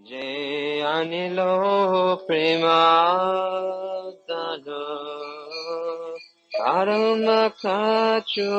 Jai Anilo Premadano Karma Kacho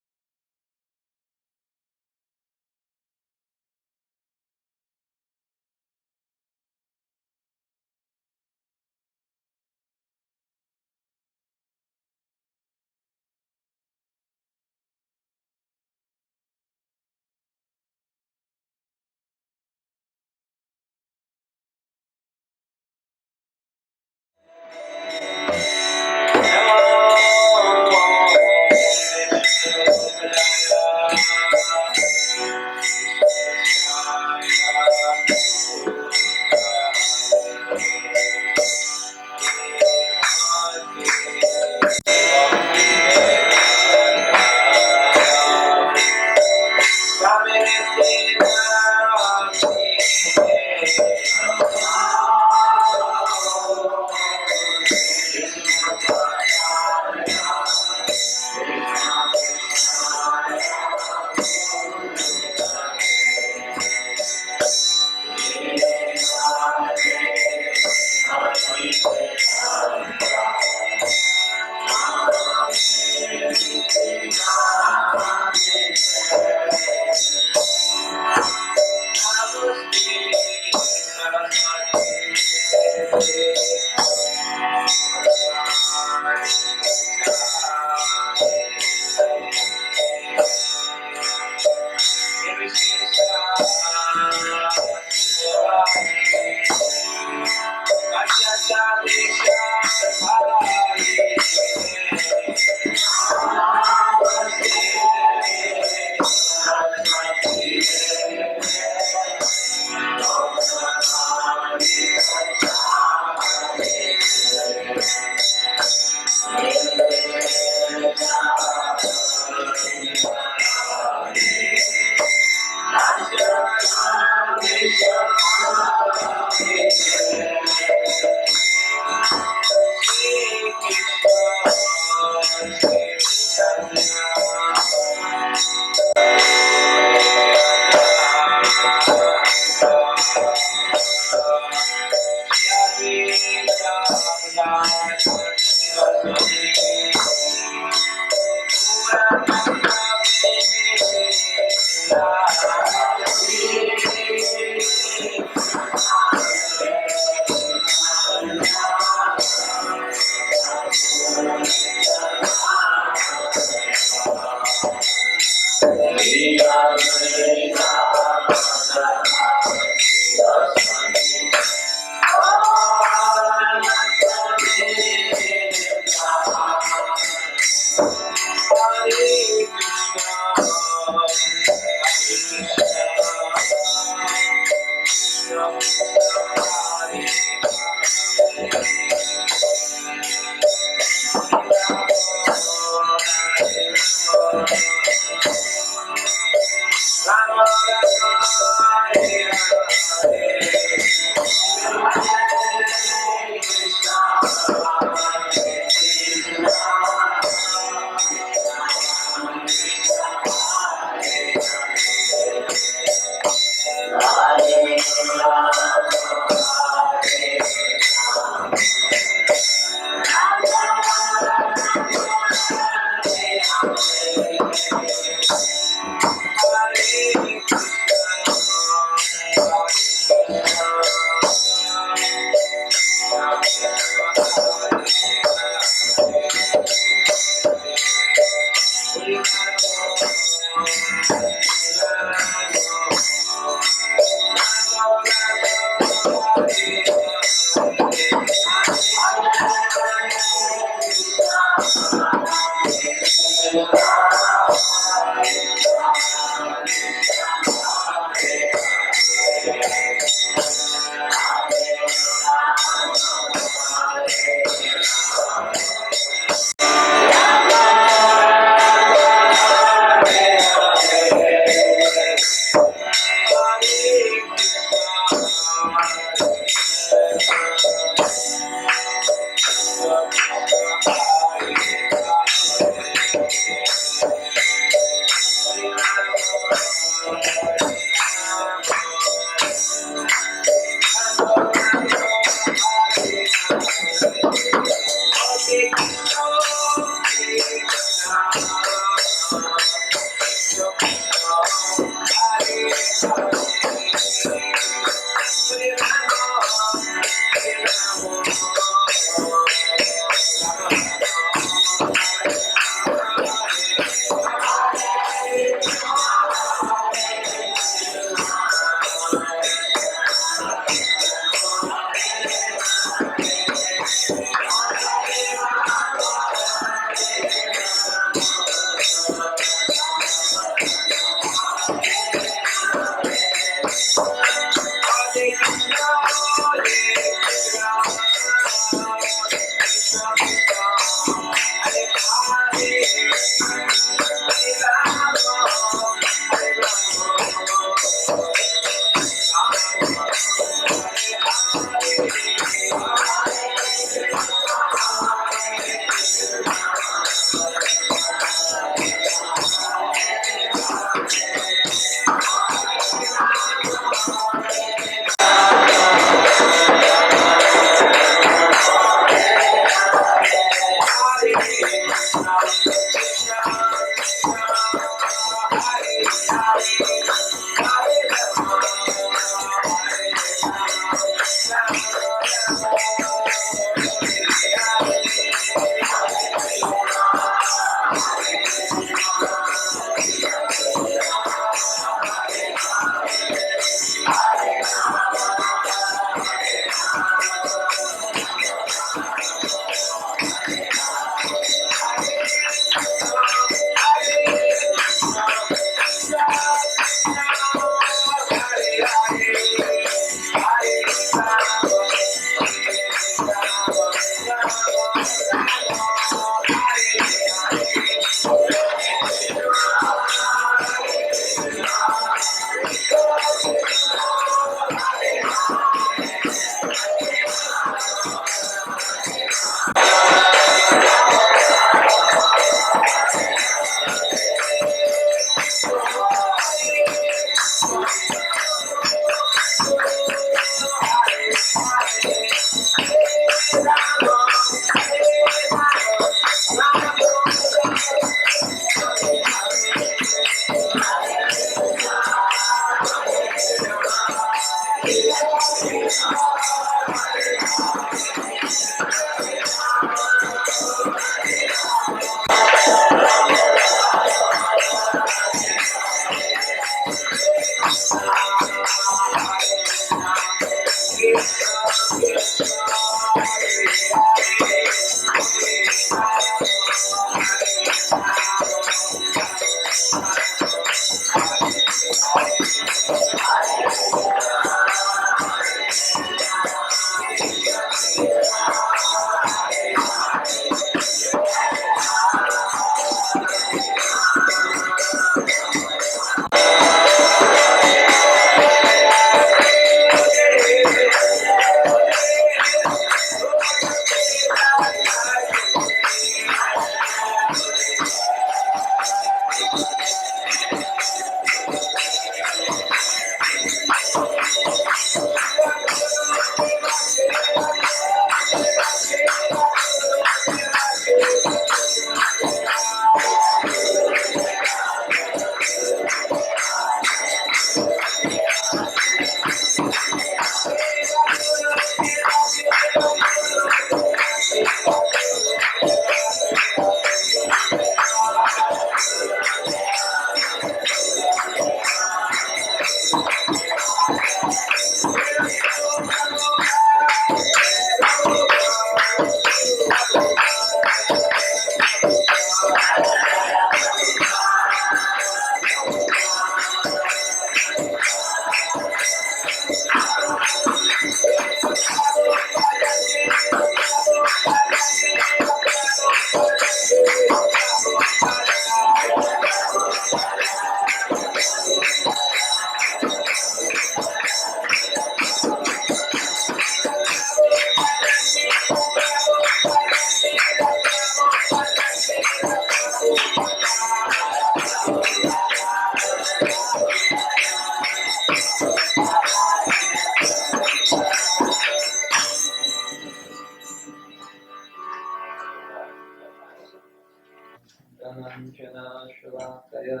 Ananjana Shalakaya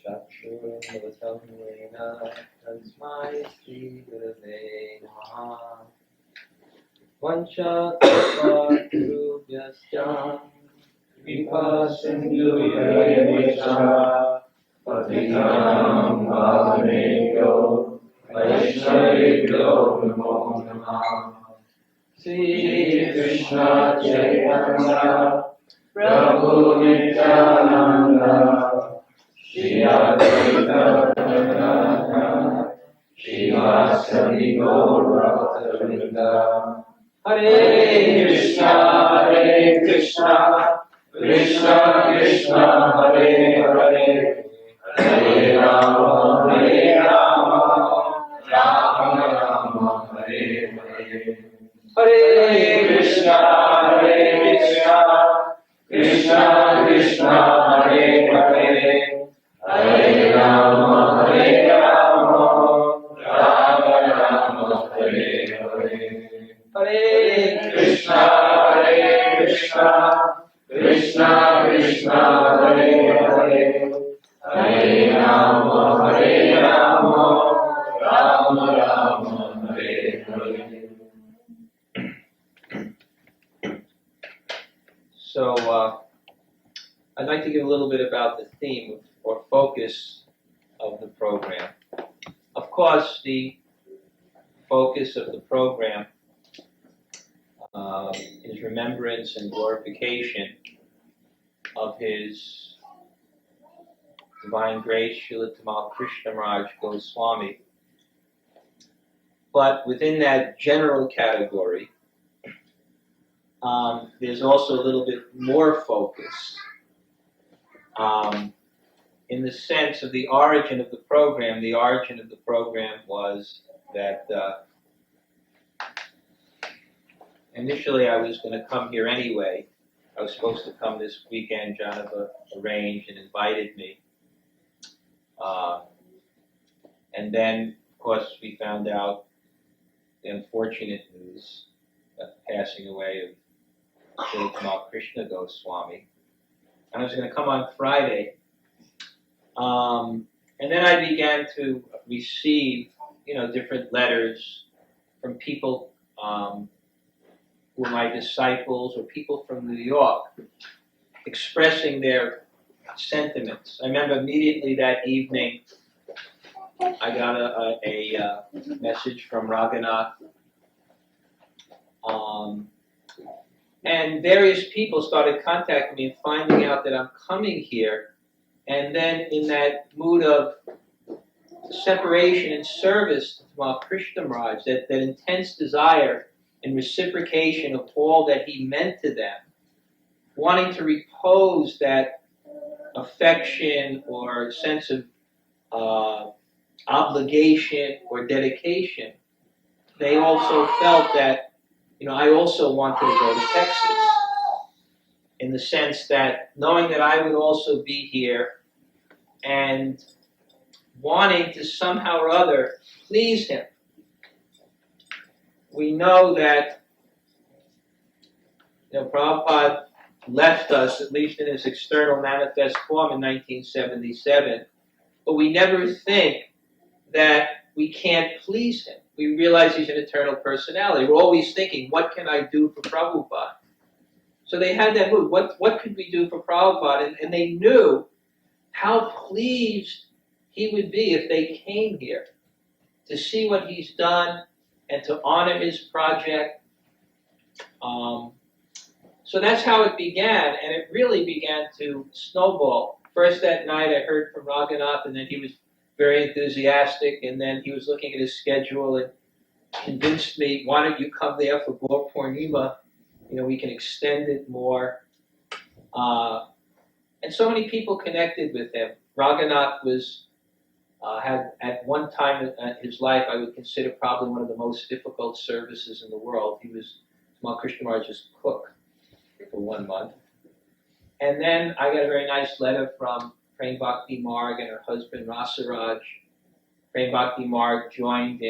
Chakshurunvatan Vena Tasmai Sri Gurave Namaha Vancha Kapa Gurubhyascha Vipa Sindhu Yayanisha Patitanam Bhavanebhyo Vaishnavebhyo Namo Namaha Sri Krishna Chaitanya Prabhu Nityananda Shri Advaita Gadadhara Srivasadi Gaur Bhaktivinoda Hare Krishna Krishna Krishna Hare Hare Hare Rama Rama Rama Hare Hare Hare Krishna Krishna Krishna Hare Hare Hare Rama Rama Rama Hare Hare Hare Krishna Krishna Krishna Hare Hare Hare Rama Rama Rama Hare Hare. So I'd like to give a little bit about the theme or focus of the program. Of course, the focus of the program is remembrance and glorification of His Divine Grace, Srila Tamal Krishna Goswami. But within that general category, there's also a little bit more focus in the sense of the origin of the program. The origin of the program was that initially I was going to come here anyway. I was supposed to come this weekend. Jonathan arranged and invited me. And then, of course, we found out the unfortunate news of the passing away of Tamal Krishna Goswami. And I was going to come on Friday. And then I began to receive, different letters from people who were my disciples or people from New York expressing their sentiments. I remember immediately that evening I got a message from Raghunath. And various people started contacting me and finding out that I'm coming here. And then in that mood of separation and service to Tamal Krishna Maharaj, that intense desire and reciprocation of all that he meant to them, wanting to repose that affection or sense of obligation or dedication, they also felt that, I also wanted to go to Texas, in the sense that knowing that I would also be here and wanting to somehow or other please him. We know that Prabhupada left us, at least in his external manifest form, in 1977, but we never think that we can't please him. We realize he's an eternal personality. We're always thinking, what can I do for Prabhupada? So they had that mood. What could we do for Prabhupada? And they knew how pleased he would be if they came here to see what he's done and to honor his project. So that's how it began, and it really began to snowball. First that night I heard from Raghunath, and then he was very enthusiastic, and then he was looking at his schedule and convinced me, why don't you come there for Gaur Purnima? We can extend it more. And so many people connected with him. Raghunath had at one time in his life, I would consider probably one of the most difficult services in the world. He was Tamal Krishna Maharaj's cook for 1 month. And then I got a very nice letter from Prem Bhakti Marg and her husband Rasaraj. Prem Bhakti Marg joined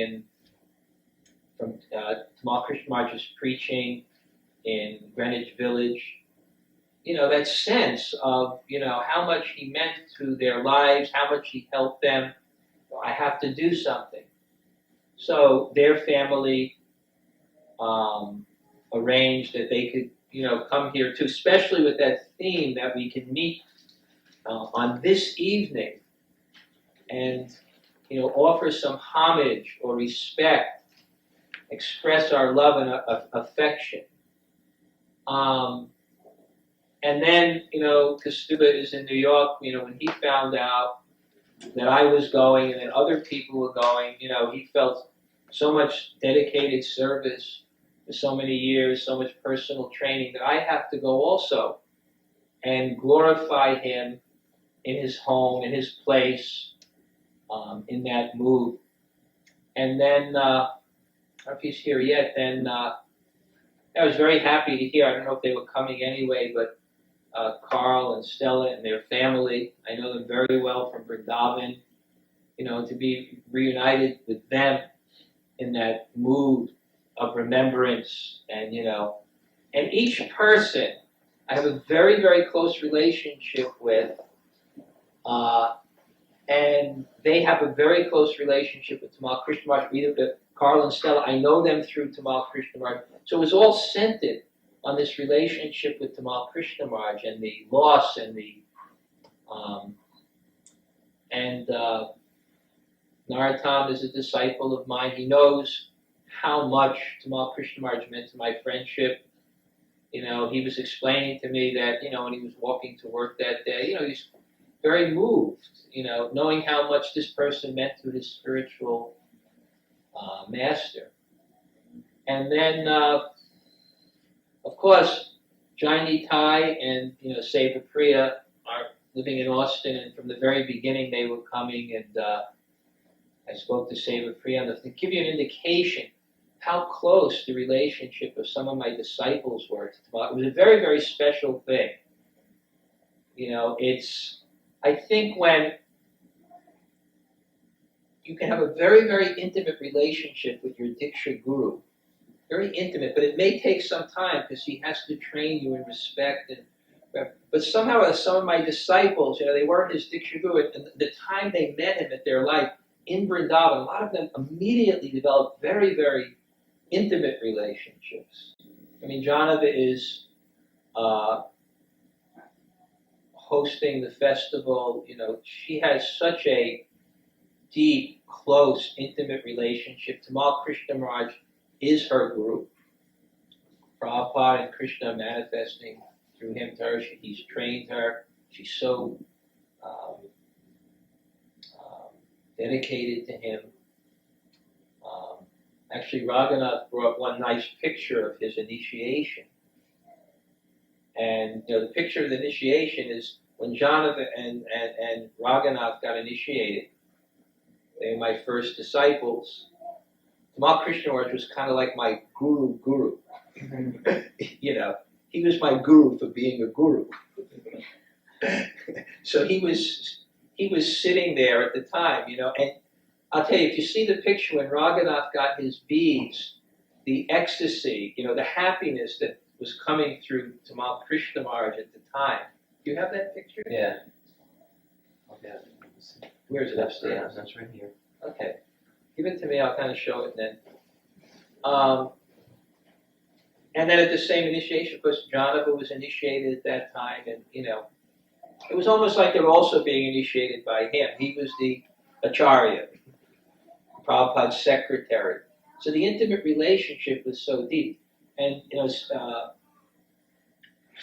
from Tamal Krishna Maharaj's preaching in Greenwich Village. that sense of, how much he meant to their lives, how much he helped them. I have to do something. So their family arranged that they could, come here too, especially with that theme that we can meet on this evening and, offer some homage or respect, express our love and affection. And then, Kastuba is in New York, when he found out that I was going and that other people were going, he felt so much dedicated service for so many years, so much personal training that I have to go also and glorify him in his home, in his place, in that mood. And then, I don't know if he's here yet, then I was very happy to hear, I don't know if they were coming anyway, but Carl and Stella and their family, I know them very well from Vrindavan, to be reunited with them in that mood of remembrance and, and each person I have a very, very close relationship with, and they have a very close relationship with Tamal Krishna Maharaj. Carl and Stella, I know them through Tamal Krishna Maharaj. So it was all centered on this relationship with Tamal Krishna Maharaj and the loss and the Narottam is a disciple of mine. He knows how much Tamal Krishna Maharaj meant to my friendship. He was explaining to me that, when he was walking to work that day, he's very moved, knowing how much this person meant to his spiritual master. And then, of course, Jaini Tai and, Seva Priya are living in Austin, and from the very beginning they were coming, and I spoke to Seva Priya, and to give you an indication how close the relationship of some of my disciples were to Tamal. It was a very, very special thing. I think when you can have a very, very intimate relationship with your Diksha Guru, very intimate, but it may take some time because he has to train you in respect. But somehow, some of my disciples, they weren't his Diksha Guru, and the time they met him at their life in Vrindavan, a lot of them immediately developed very, very intimate relationships. I mean, Janava is hosting the festival. She has such a deep, close, intimate relationship. Tamal Krishna Maharaj is her guru. Prabhupada and Krishna manifesting through him to her. He's trained her. She's so dedicated to him. Actually, Raghunath brought one nice picture of his initiation. And the picture of the initiation is when Janava and Raghunath got initiated. They were my first disciples. Tamal Krishna Maharaj was kind of like my guru. He was my guru for being a guru. So he was sitting there at the time, and I'll tell you, if you see the picture when Raghunath got his beads, the ecstasy, the happiness that was coming through Tamal Krishna Maharaj at the time. Do you have that picture? Yeah. Okay. Where is it? Upstairs? Yeah, that's right here. Okay. Give it to me, I'll kind of show it then. And then at the same initiation, of course, Janava was initiated at that time, and, it was almost like they were also being initiated by him. He was the Acharya, Prabhupada's secretary. So the intimate relationship was so deep. And,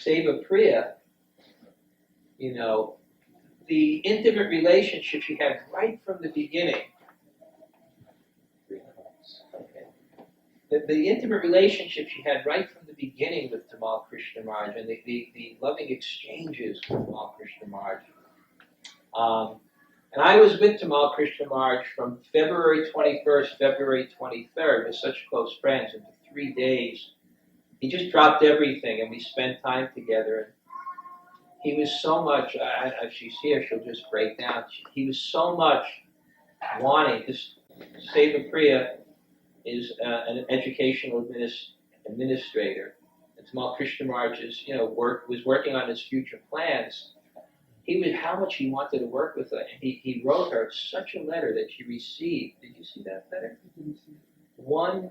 Seva Priya, the intimate relationship she had right from the beginning. The intimate relationship she had right from the beginning with Tamal Krishna Maharaj and the loving exchanges with Tamal Krishna Maharaj. And I was with Tamal Krishna Maharaj from February 21st, February 23rd. We're such close friends. And for 3 days, he just dropped everything and we spent time together. He was so much, if she's here, she'll just break down. He was so much wanting, because Seva Priya is an educational administrator, and Tamal Krishna Maharaj is, was working on his future plans. How much he wanted to work with her, and he wrote her such a letter that she received. Did you see that letter? One,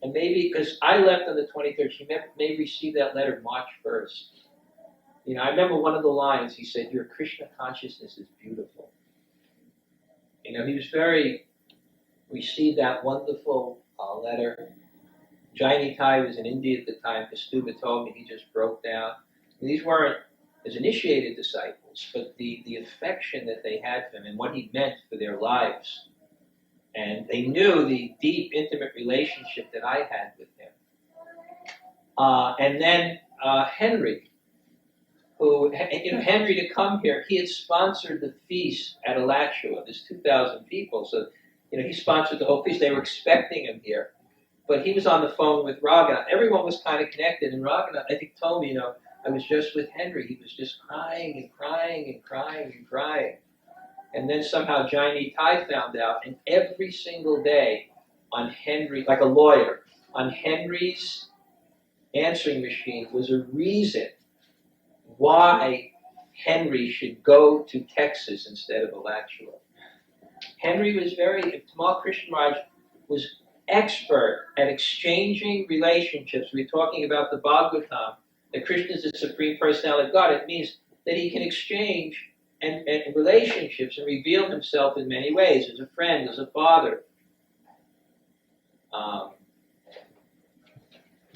and maybe because I left on the 23rd, she may receive that letter March 1st. I remember one of the lines. He said, "Your Krishna consciousness is beautiful." He was received that wonderful letter. Jaini Tai was in India at the time. Kastuba told me he just broke down. And these weren't his initiated disciples, but the affection that they had for him and what he meant for their lives. And they knew the deep, intimate relationship that I had with him. And then Henry, who, Henry to come here, he had sponsored the feast at Alachua. There's 2,000 people, so, he sponsored the whole feast. They were expecting him here. But he was on the phone with Raghunath. Everyone was kind of connected, and Raghunath, I think, told me, I was just with Henry. He was just crying and crying and crying and crying. And then somehow Jaini Tai found out, and every single day on Henry, like a lawyer, on Henry's answering machine was a reason why Henry should go to Texas instead of Alachua. Henry was Tamal Krishna Maharaj was expert at exchanging relationships. We're talking about the Bhagavatam, that Krishna is the Supreme Personality of God. It means that he can exchange and relationships and reveal himself in many ways, as a friend, as a father.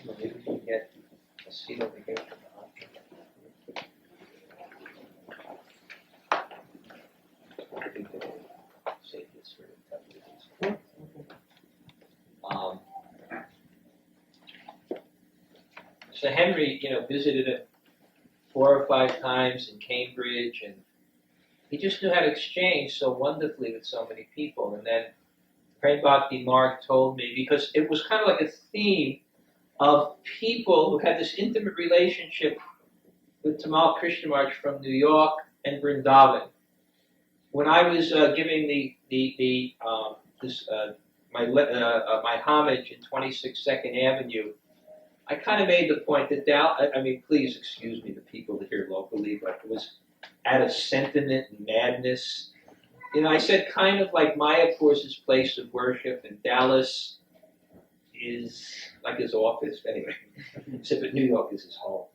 Maybe we can get a seat over here. I think that we'll save this for a couple of days. So Henry, visited him 4 or 5 times in Cambridge, and he just knew how to exchange so wonderfully with so many people. And then Prem Bhakti Marg told me, because it was kind of like a theme of people who had this intimate relationship with Tamal Krishna Maharaj from New York and Vrindavan. When I was giving my homage in 26 Second Avenue, I kind of made the point that please excuse me, the people here locally, but it was out of sentiment and madness. I said kind of like Mayapur's place of worship, and Dallas is like his office. Anyway, I said, but New York is his home.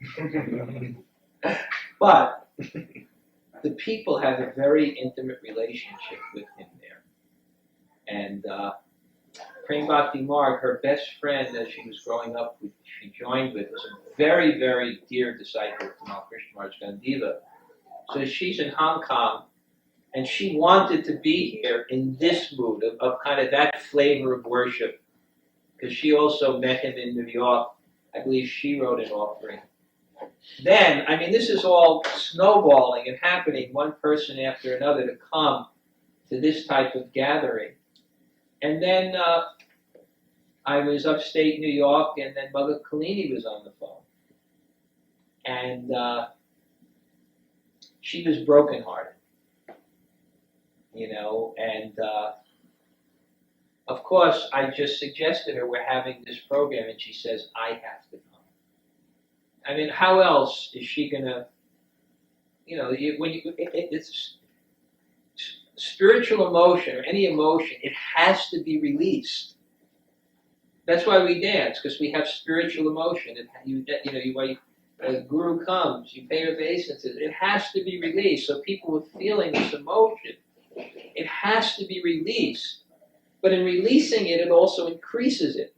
But the people have a very intimate relationship with him there. And Prem Bhakti Marg, her best friend as she was growing up, she joined with, was a very, very dear disciple of Tamal Krishna Maharaj Gandiva. So she's in Hong Kong, and she wanted to be here in this mood of kind of that flavor of worship, because she also met him in New York. I believe she wrote an offering. Then, this is all snowballing and happening, one person after another, to come to this type of gathering. And then I was upstate New York, and then Mother Kalini was on the phone. And she was brokenhearted, and of course I just suggested her, we're having this program, and she says, I have to come. How else is she gonna, it's spiritual emotion, or any emotion, it has to be released. That's why we dance, because we have spiritual emotion. The guru comes, you pay your obeisances. It has to be released. So people are feeling this emotion. It has to be released. But in releasing it, it also increases it.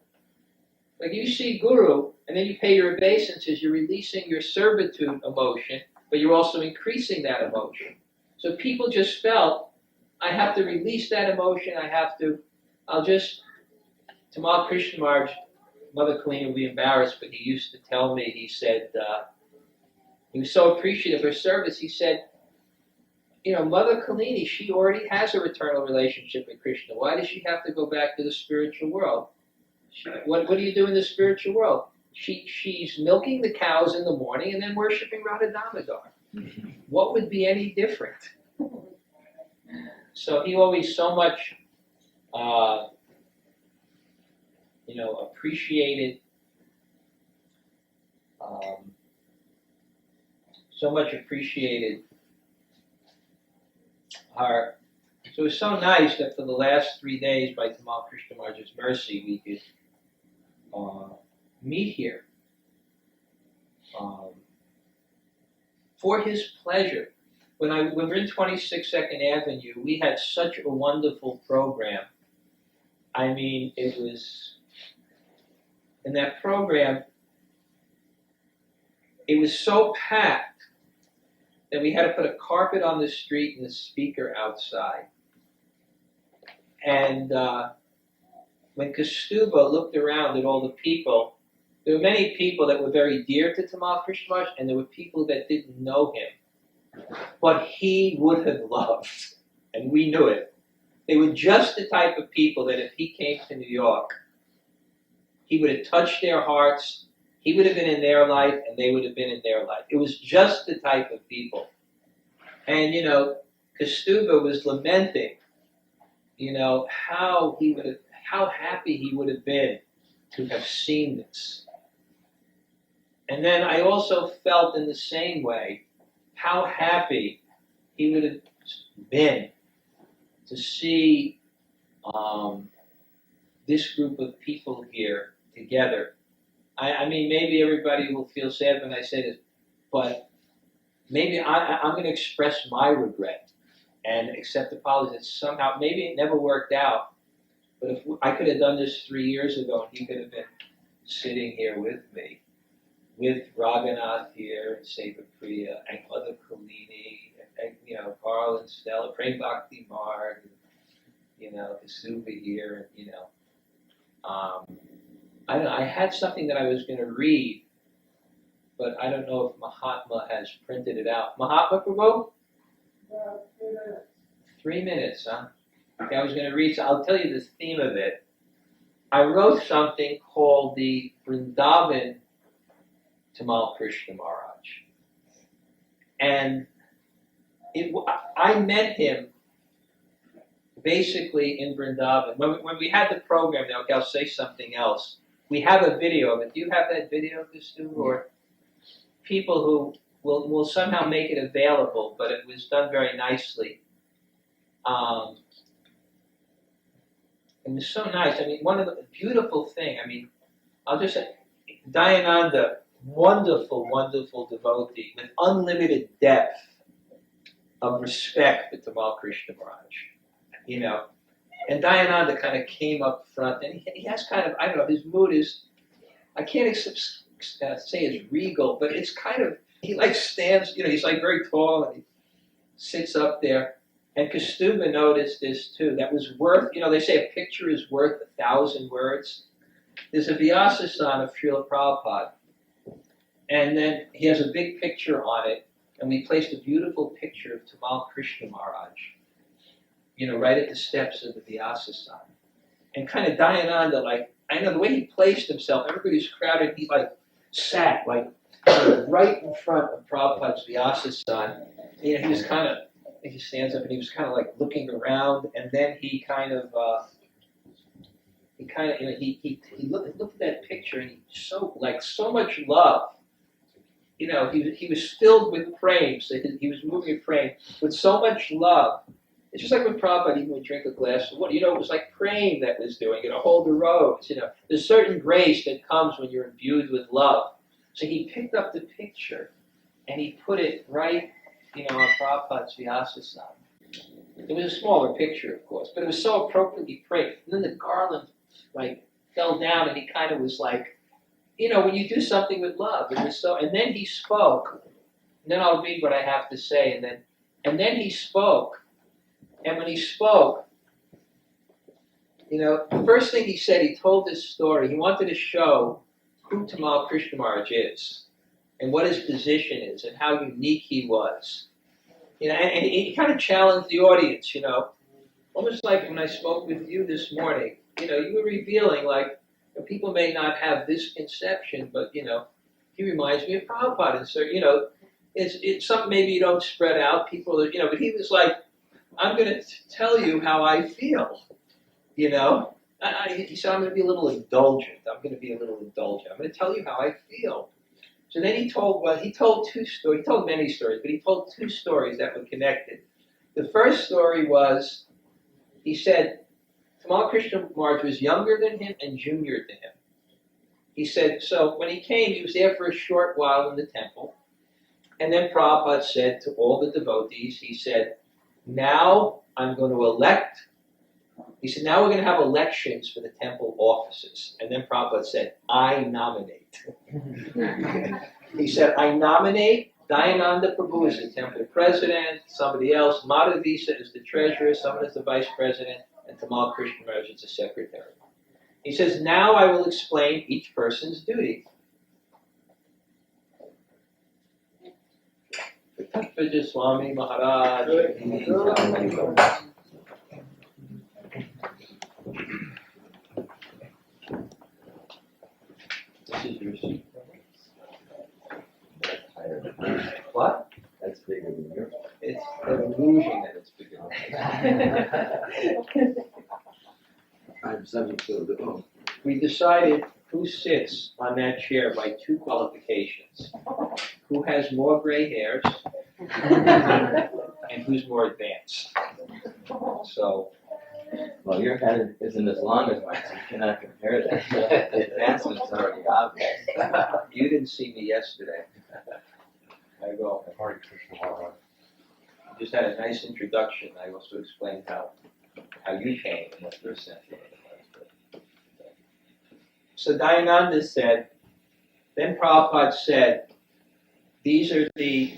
Like you see guru, and then you pay your obeisances, you're releasing your servitude emotion, but you're also increasing that emotion. So people just felt, I have to release that emotion, Tamal Krishna Maharaj, Mother Kalina would be embarrassed, but he used to tell me, he said, he was so appreciative of her service, he said, Mother Kalini, she already has a eternal relationship with Krishna. Why does she have to go back to the spiritual world? What do you do in the spiritual world? She's milking the cows in the morning and then worshiping Radha Damodar. What would be any different? So he always so much, appreciated So much appreciated. So it was so nice that for the last 3 days, by Tamal Krishna Maharaj's mercy, we could meet here for his pleasure. When we're in 26 Second Avenue, we had such a wonderful program. I mean, it was, in that program, it was so packed that we had to put a carpet on the street and a speaker outside. And when Kastuba looked around at all the people, there were many people that were very dear to Tamal Krishna Maharaj, and there were people that didn't know him. But he would have loved, and we knew it. They were just the type of people that if he came to New York, he would have touched their hearts, he would have been in their life, and they would have been in their life. It was just the type of people. And, Kastuba was lamenting, how happy he would have been to have seen this. And then I also felt in the same way how happy he would have been to see this group of people here together. I mean, maybe everybody will feel sad when I say this, but maybe I'm going to express my regret and accept apologies that somehow, maybe it never worked out, but if I could have done this 3 years ago and he could have been sitting here with me, with Raghunath here, and Seva Priya, and Mother Kalini, and Carl and Stella, Prem Bhakti Marg, Kasuba here, and I don't know, I had something that I was going to read, but I don't know if Mahatma has printed it out. Mahatma Prabhu? 3 minutes, huh? Okay, I was going to read, so I'll tell you the theme of it. I wrote something called the Vrindavan Tamal Krishna Maharaj. And I met him basically in Vrindavan. When we had the program, now I'll say something else. We have a video of it. Do you have that video, Kastu? Or people who will somehow make it available, but it was done very nicely. It was so nice. I mean, one of the beautiful thing, I'll just say, Dayananda, wonderful, wonderful devotee with unlimited depth of respect for Tamal Krishna Maharaj, And Dayananda kind of came up front, and he has kind of, I don't know, his mood is, I can't say it's regal, but it's kind of, he like stands, he's like very tall, and he sits up there. And Kastuba noticed this too. That was worth, they say a picture is worth 1,000 words. There's a Vyasa-san of Srila Prabhupada. And then he has a big picture on it, and we placed a beautiful picture of Tamal Krishna Maharaj, right at the steps of the Vyasa-san. And kind of Dayananda, I know the way he placed himself, everybody's crowded, he sat right in front of Prabhupada's Vyasa-san. He was kind of, he stands up and he was kind of looking around, and then he looked at that picture, and he so much love. He was filled with praying, so he was moving and praying with so much love. It's just like when Prabhupada even would drink a glass of water. It was like praying that was doing it, hold the rose. There's certain grace that comes when you're imbued with love. So he picked up the picture and he put it right, on Prabhupada's Vyasa-san. It was a smaller picture, of course, but it was so appropriately prayed. And then the garland, fell down, and he kind of was when you do something with love, it was so. And then he spoke. And then I'll read what I have to say, and then he spoke. And when he spoke, the first thing he said, he told this story. He wanted to show who Tamal Krishna Maharaj is, and what his position is, and how unique he was. And he kind of challenged the audience, almost like when I spoke with you this morning. You were revealing, people may not have this conception, but, he reminds me of Prabhupada. And so, it's something maybe you don't spread out. People, but he was like, I'm going to tell you how I feel, He said, I'm going to be a little indulgent. I'm going to tell you how I feel. So then he told two stories. He told many stories, but he told two stories that were connected. The first story was, he said, Tamal Krishna Maharaj was younger than him and junior to him. He said, so when he came, he was there for a short while in the temple. And then Prabhupada said to all the devotees, he said, now I'm going to elect. He said, now we're going to have elections for the temple offices. And then Prabhupada said, I nominate. He said, I nominate Dayananda Prabhu as the temple president, somebody else, Madhavisa as the treasurer, someone as the vice president, and Tamal Krishna Maharaj as the secretary. He says, now I will explain each person's duty. Bhaktivedanta Swami Maharaj. This is your seat. What? That's bigger than yours. It's an illusion that it's bigger than I'm subject to the We decided who sits on that chair by two qualifications. Who has more gray hairs and who's more advanced. So, well, your head isn't as long as mine, so you cannot compare that. The advancement's already obvious. you didn't see me yesterday. I go. Hare Krishna Maharaj. Just had a nice introduction. I also explained how you came and what your essential was. So Dayananda said, then Prabhupada said, these are the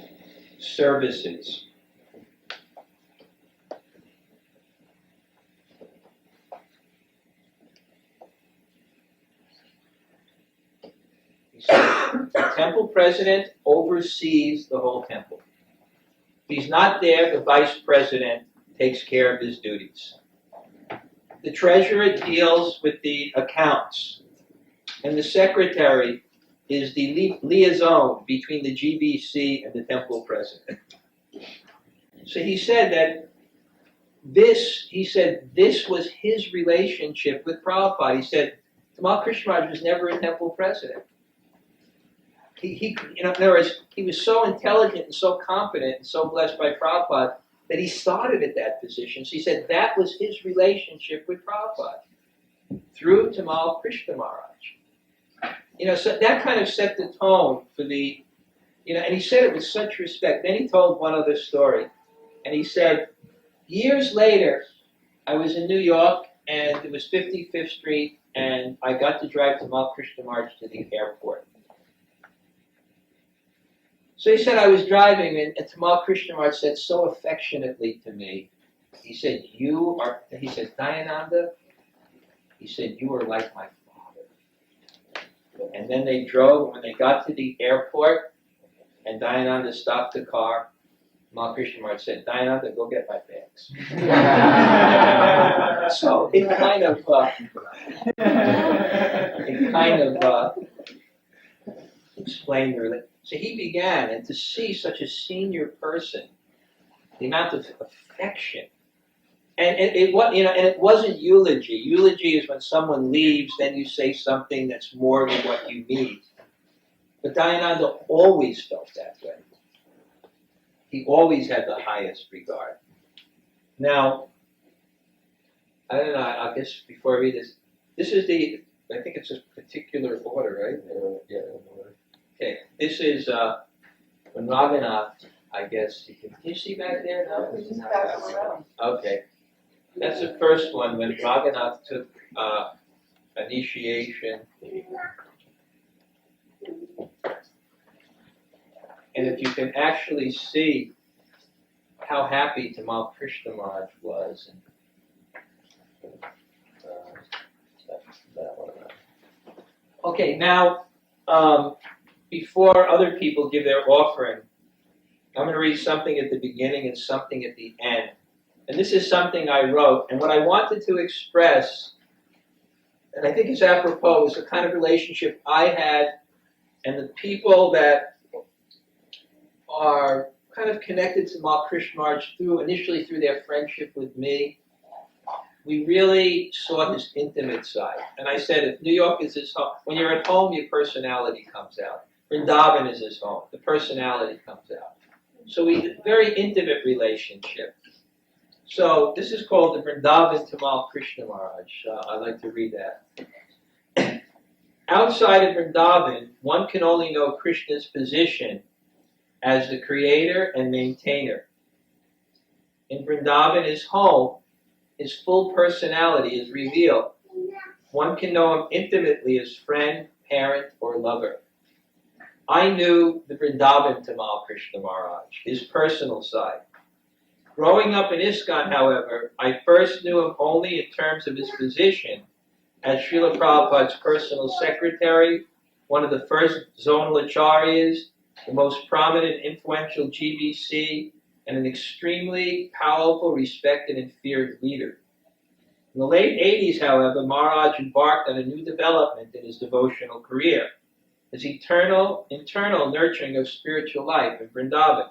services. He said, the temple president oversees the whole temple. If he's not there, the vice president takes care of his duties. The treasurer deals with the accounts, and the secretary is the liaison between the GBC and the temple president. So he said that this was his relationship with Prabhupada. He said, Tamal Krishna Maharaj was never a temple president. In other words, he was so intelligent and so confident and so blessed by Prabhupada that he started at that position. So he said that was his relationship with Prabhupada through Tamal Krishna Maharaj. So that kind of set the tone for the, and he said it with such respect. Then he told one other story, and he said, years later, I was in New York, and it was 55th Street, and I got to drive Tamal Krishna Maharaj to the airport. So he said I was driving, and Tamal Krishna Maharaj said so affectionately to me, he said, Dayananda, he said, you are like my father. And then they drove, when they got to the airport, and Dayananda stopped the car, Tamal Krishna Maharaj said, Dayananda, go get my bags. So it kind of explained the relationship. So he began, and to see such a senior person, the amount of affection, and it wasn't eulogy. Eulogy is when someone leaves, then you say something that's more than what you need. But Dayananda always felt that way. He always had the highest regard. Now, I don't know. I guess before I read this is I think it's a particular order, right? Yeah. Okay, this is when Raghunath, I guess, can you see back there now? Okay, that's the first one when Raghunath took initiation. And if you can actually see how happy Tamal Krishna Maharaj was. Okay, now, before other people give their offering, I'm going to read something at the beginning and something at the end. And this is something I wrote. And what I wanted to express, and I think it's apropos, is the kind of relationship I had and the people that are kind of connected to Tamal Krishna Maharaj initially through their friendship with me. We really saw this intimate side. And I said, if New York is his home, when you're at home, your personality comes out. Vrindavan is his home. The personality comes out. So we very intimate relationship. So this is called the Vrindavan Tamal Krishna Maharaj. I'd like to read that. Outside of Vrindavan, one can only know Krishna's position as the creator and maintainer. In Vrindavan, his home, his full personality is revealed. One can know him intimately as friend, parent, or lover. I knew the Vrindavan Tamal Krishna Maharaj, his personal side. Growing up in ISKCON, however, I first knew him only in terms of his position as Srila Prabhupada's personal secretary, one of the first zonal acharyas, the most prominent, influential GBC, and an extremely powerful, respected, and feared leader. In the late 80s, however, Maharaj embarked on a new development in his devotional career, his internal nurturing of spiritual life in Vrindavan.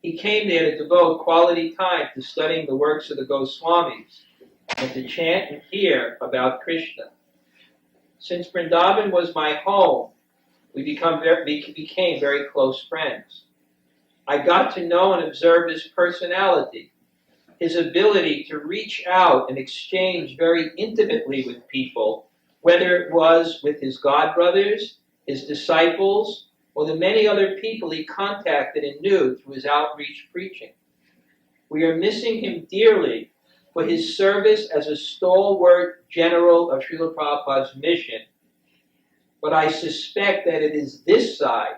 He came there to devote quality time to studying the works of the Goswamis and to chant and hear about Krishna. Since Vrindavan was my home, we became very close friends. I got to know and observe his personality, his ability to reach out and exchange very intimately with people, whether it was with his godbrothers, his disciples, or the many other people he contacted and knew through his outreach preaching. We are missing him dearly for his service as a stalwart general of Srila Prabhupada's mission, but I suspect that it is this side,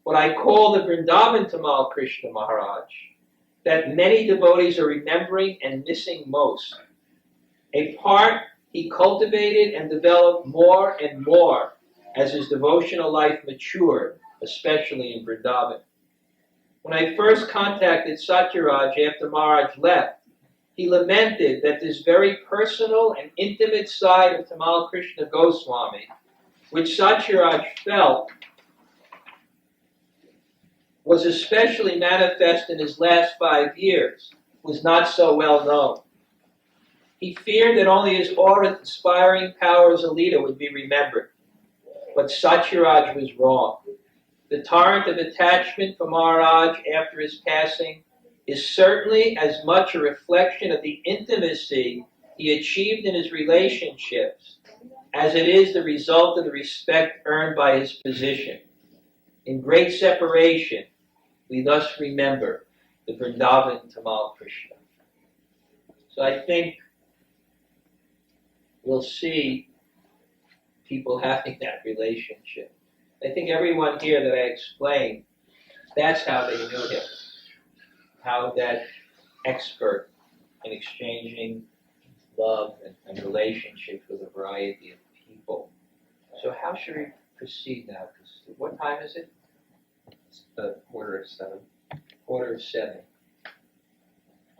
what I call the Vrindavan Tamal Krishna Maharaj, that many devotees are remembering and missing most. A part he cultivated and developed more and more as his devotional life matured, especially in Vrindavan. When I first contacted Satyaraj after Maharaj left, he lamented that this very personal and intimate side of Tamal Krishna Goswami, which Satyaraj felt was especially manifest in his last 5 years, was not so well known. He feared that only his awe-inspiring power as a leader would be remembered. But Satyaraj was wrong. The torrent of attachment for Maharaj after his passing is certainly as much a reflection of the intimacy he achieved in his relationships as it is the result of the respect earned by his position. In great separation, we thus remember the Vrindavan Tamal Krishna. So I think we'll see people having that relationship. I think everyone here that I explained, that's how they knew him. How that expert in exchanging love and relationships with a variety of people. So how should we proceed now? What time is it? It's the 7:15.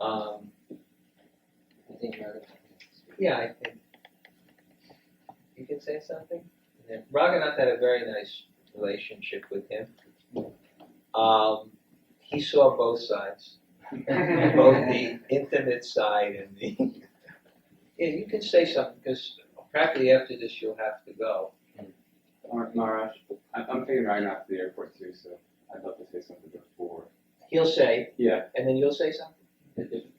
7:15. I think Yeah, I think. You can say something? Yeah. Raghunath had a very nice relationship with him. He saw both sides. Both the intimate side and the... Yeah, you can say something, because practically after this you'll have to go. Maharaj, I'm taking Raghunath to the airport too, so I'd love to say something before. He'll say, Yeah. and then you'll say something?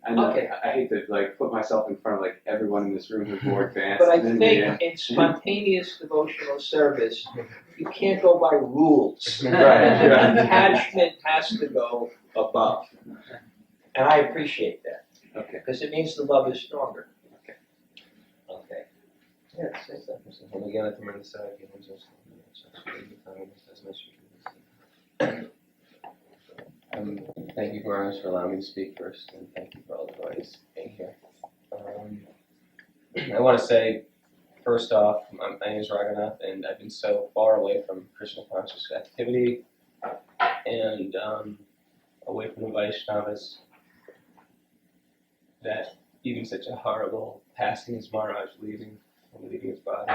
I know, Okay. I hate to put myself in front of everyone in this room who's more advanced. But I than think me. in spontaneous devotional service, you can't go by rules. Right. Attachment has to go above. And I appreciate that. Okay. Because it means the love is stronger. Okay. Okay. Yeah, say something. Thank you, Maharaj, for allowing me to speak first, and thank you for all the devotees being here. I want to say, first off, my name is Raghunath, and I've been so far away from Krishna conscious activity and away from the Vaishnavas that even such a horrible passing as Maharaj leaving his body,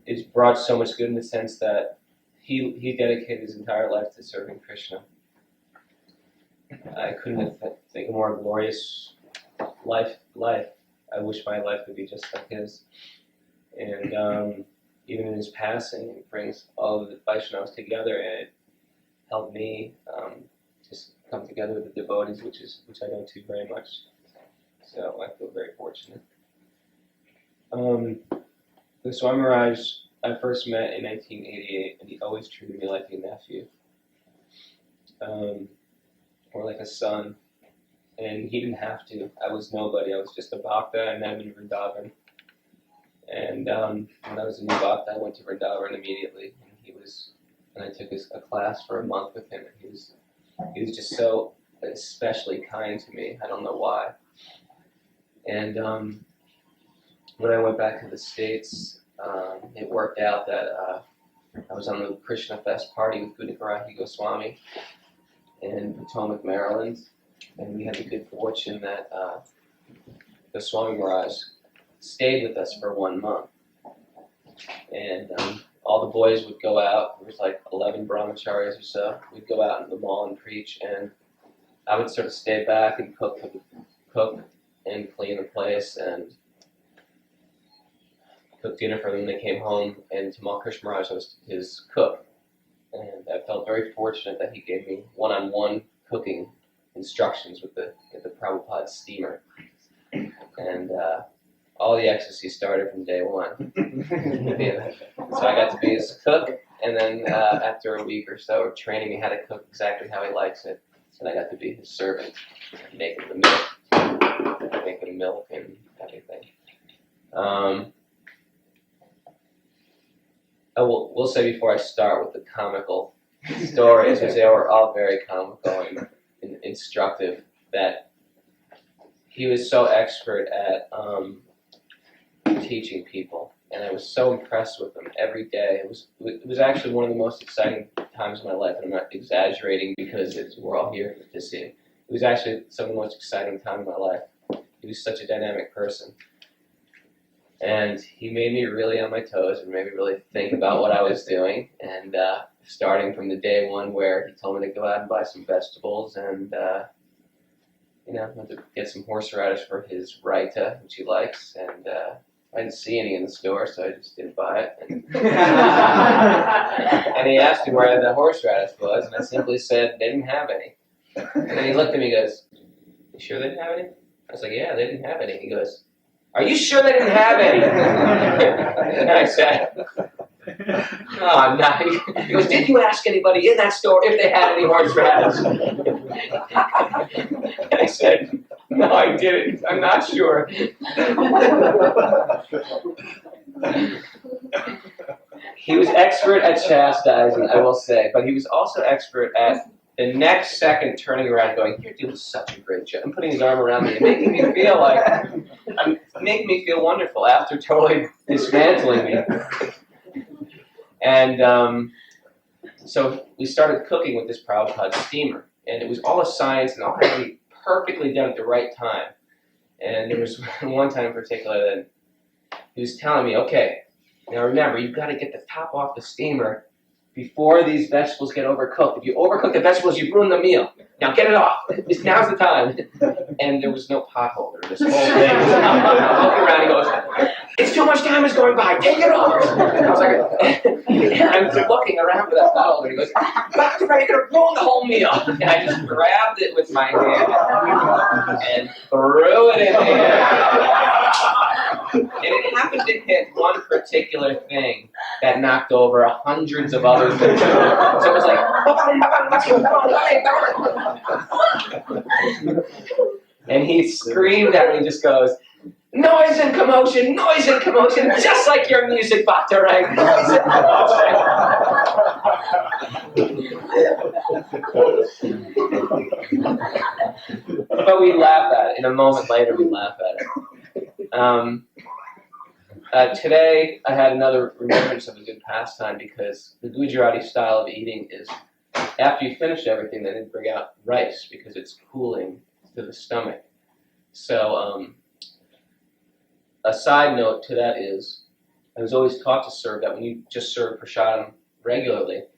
it's brought so much good in the sense that he dedicated his entire life to serving Krishna. I couldn't think of a more glorious life. I wish my life would be just like his. And even in his passing, it brings all of the Vaishnavas together, and it helped me just come together with the devotees, which I don't do very much. So I feel very fortunate. The Swami Maharaj I first met in 1988, and he always treated me like a nephew, or like a son. And he didn't have to. I was nobody. I was just a bhakta. I met him in Vrindavan. And when I was a new bhakta, I went to Vrindavan immediately. And I took a class for a month with him. And he was just so especially kind to me. I don't know why. And when I went back to the States, it worked out that I was on the Krishna Fest party with Dhanurdhara Goswami in Potomac, Maryland. And we had the good fortune that the Swami Maharaj stayed with us for 1 month. And all the boys would go out. There was like 11 brahmacharis or so. We'd go out in the mall and preach, and I would sort of stay back and cook and clean the place and cook dinner for them when they came home. And Tamal Krishna Maharaj was his cook. And I felt very fortunate that he gave me one-on-one cooking instructions with the Prabhupada steamer. And all the ecstasy started from day one. So I got to be his cook, and then after a week or so of training me how to cook exactly how he likes it, and I got to be his servant, making the milk and everything. We'll say before I start with the comical stories, because they were all very comical and instructive, that he was so expert at teaching people, and I was so impressed with him every day. It was actually one of the most exciting times of my life, and I'm not exaggerating because we're all here to see it. It was actually some of the most exciting time of my life. He was such a dynamic person. And he made me really on my toes and made me really think about what I was doing. And starting from the day one where he told me to go out and buy some vegetables and, to get some horseradish for his raita, which he likes. And I didn't see any in the store, so I just didn't buy it. And he asked me where the horseradish was, and I simply said they didn't have any. And then he looked at me and goes, "You sure they didn't have any?" I was like, "Yeah, they didn't have any." He goes, "Are you sure they didn't have any?" And I said, "No, I'm not." He goes, "Did you ask anybody in that store if they had any horseradish?" And I said, "No, I didn't. I'm not sure." He was expert at chastising, I will say, but he was also expert at the next second turning around and going, "You're doing such a great job," and putting his arm around me and making me feel making me feel wonderful after totally dismantling me. And so we started cooking with this Prabhupada steamer, and it was all a science and all had to be perfectly done at the right time. And there was one time in particular that he was telling me, "Okay, now remember, you've got to get the top off the steamer before these vegetables get overcooked. If you overcook the vegetables, you ruin the meal. Now get it off. Now's the time." And there was no pot holder. This whole thing was looking around. He goes, "It's too much time is going by. Take it off." I was like, I'm looking around for that pot holder. He goes, "Dr. Ray, you're going to ruin the whole meal." And I just grabbed it with my hand and threw it in there. And it happened to hit one particular thing that knocked over hundreds of other things. So it was like, and he screamed at me and just goes, "Noise and commotion, just like your music, Bhakti. Noise and commotion." But we laugh at it. In a moment later, we laugh at it. Today, I had another remembrance of a good pastime because the Gujarati style of eating is, after you finish everything, they didn't bring out rice because it's cooling to the stomach. So, a side note to that is, I was always taught to serve that when you just serve prasadam regularly,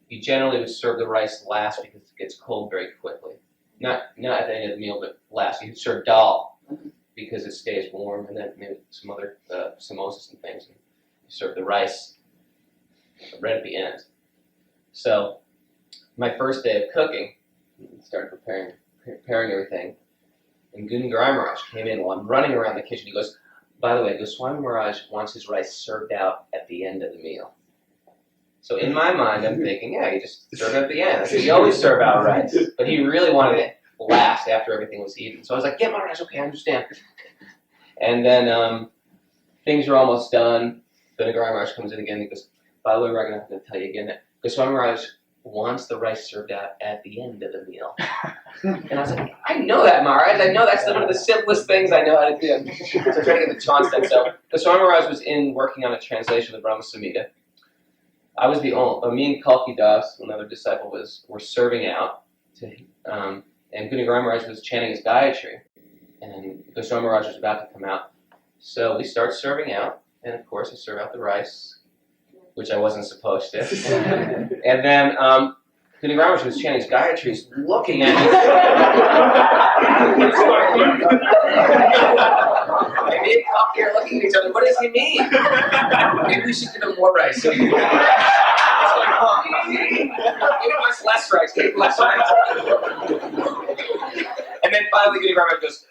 you generally would serve the rice last because it gets cold very quickly. Not at the end of the meal, but last. You serve dal because it stays warm, and then maybe some other samosas and things. You serve the rice right at the end. So my first day of cooking, started preparing everything, and Guni Maharaj came in while I'm running around the kitchen. He goes, by the way, Goswami Maharaj wants his rice served out at the end of the meal. So in my mind, I'm thinking, yeah, you just serve it at the end. You always serve out rice. But he really wanted it last after everything was eaten. So I was like, yeah, Maharaj, okay, I understand. And then things are almost done. Guni Maharaj comes in again. He goes, by the way, we're going to have to tell you again that Goswami Maharaj wants the rice served out at the end of the meal. And I was like, I know that, Maharaj. I know that's one of the simplest things I know how to do. So I tried to get the chants done. So Goswami Maharaj was in working on a translation of the Brahma Samhita. I was the only, me and Kalki Das, another disciple, were serving out, and Guni Maharaj was chanting his Gayatri, and Goswami Maharaj was about to come out. So we start serving out, and of course I serve out the rice, which I wasn't supposed to. And then Guni Maharaj was chanting his Gayatri, looking at me. And me and Kalki are looking at each other, what does he mean? Maybe we should give him more rice. So give us less rice, give less rice. And then finally Guni Maharaj goes,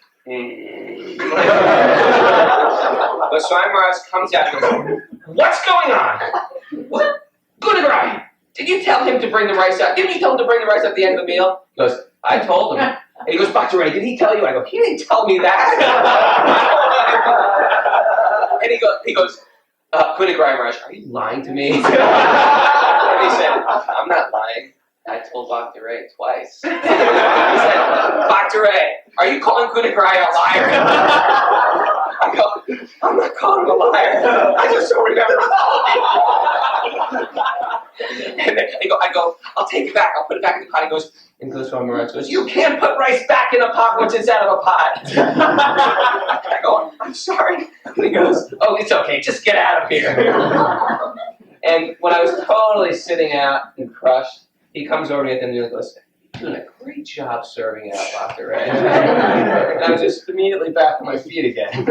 Goswami Maharaj comes out and goes, what's going on? What? Guni Maharaj, did you tell him to bring the rice out? Didn't you tell him to bring the rice at the end of the meal? He goes, I told him. And he goes, Bhaktivedanta, did he tell you? I go, he didn't tell me that. And he goes, Guni Maharaj, are you lying to me? And he said, I'm not lying. I told Bhaktivedanta twice. He said, Bhaktivedanta, are you calling Guni Maharaj a liar? I go, I'm not calling him a liar. I just don't remember telling him. And then I go, I'll take it back. I'll put it back in the pot. He goes, and Goswami Maharaj goes, you can't put rice back in a pot once it's out of a pot. I go, I'm sorry. And he goes, oh, it's okay. Just get out of here. And when I was totally sitting out and crushed, he comes over to me at the end and goes, you're doing a great job serving out, Bhaktivedanta. And I was just immediately back on my feet again.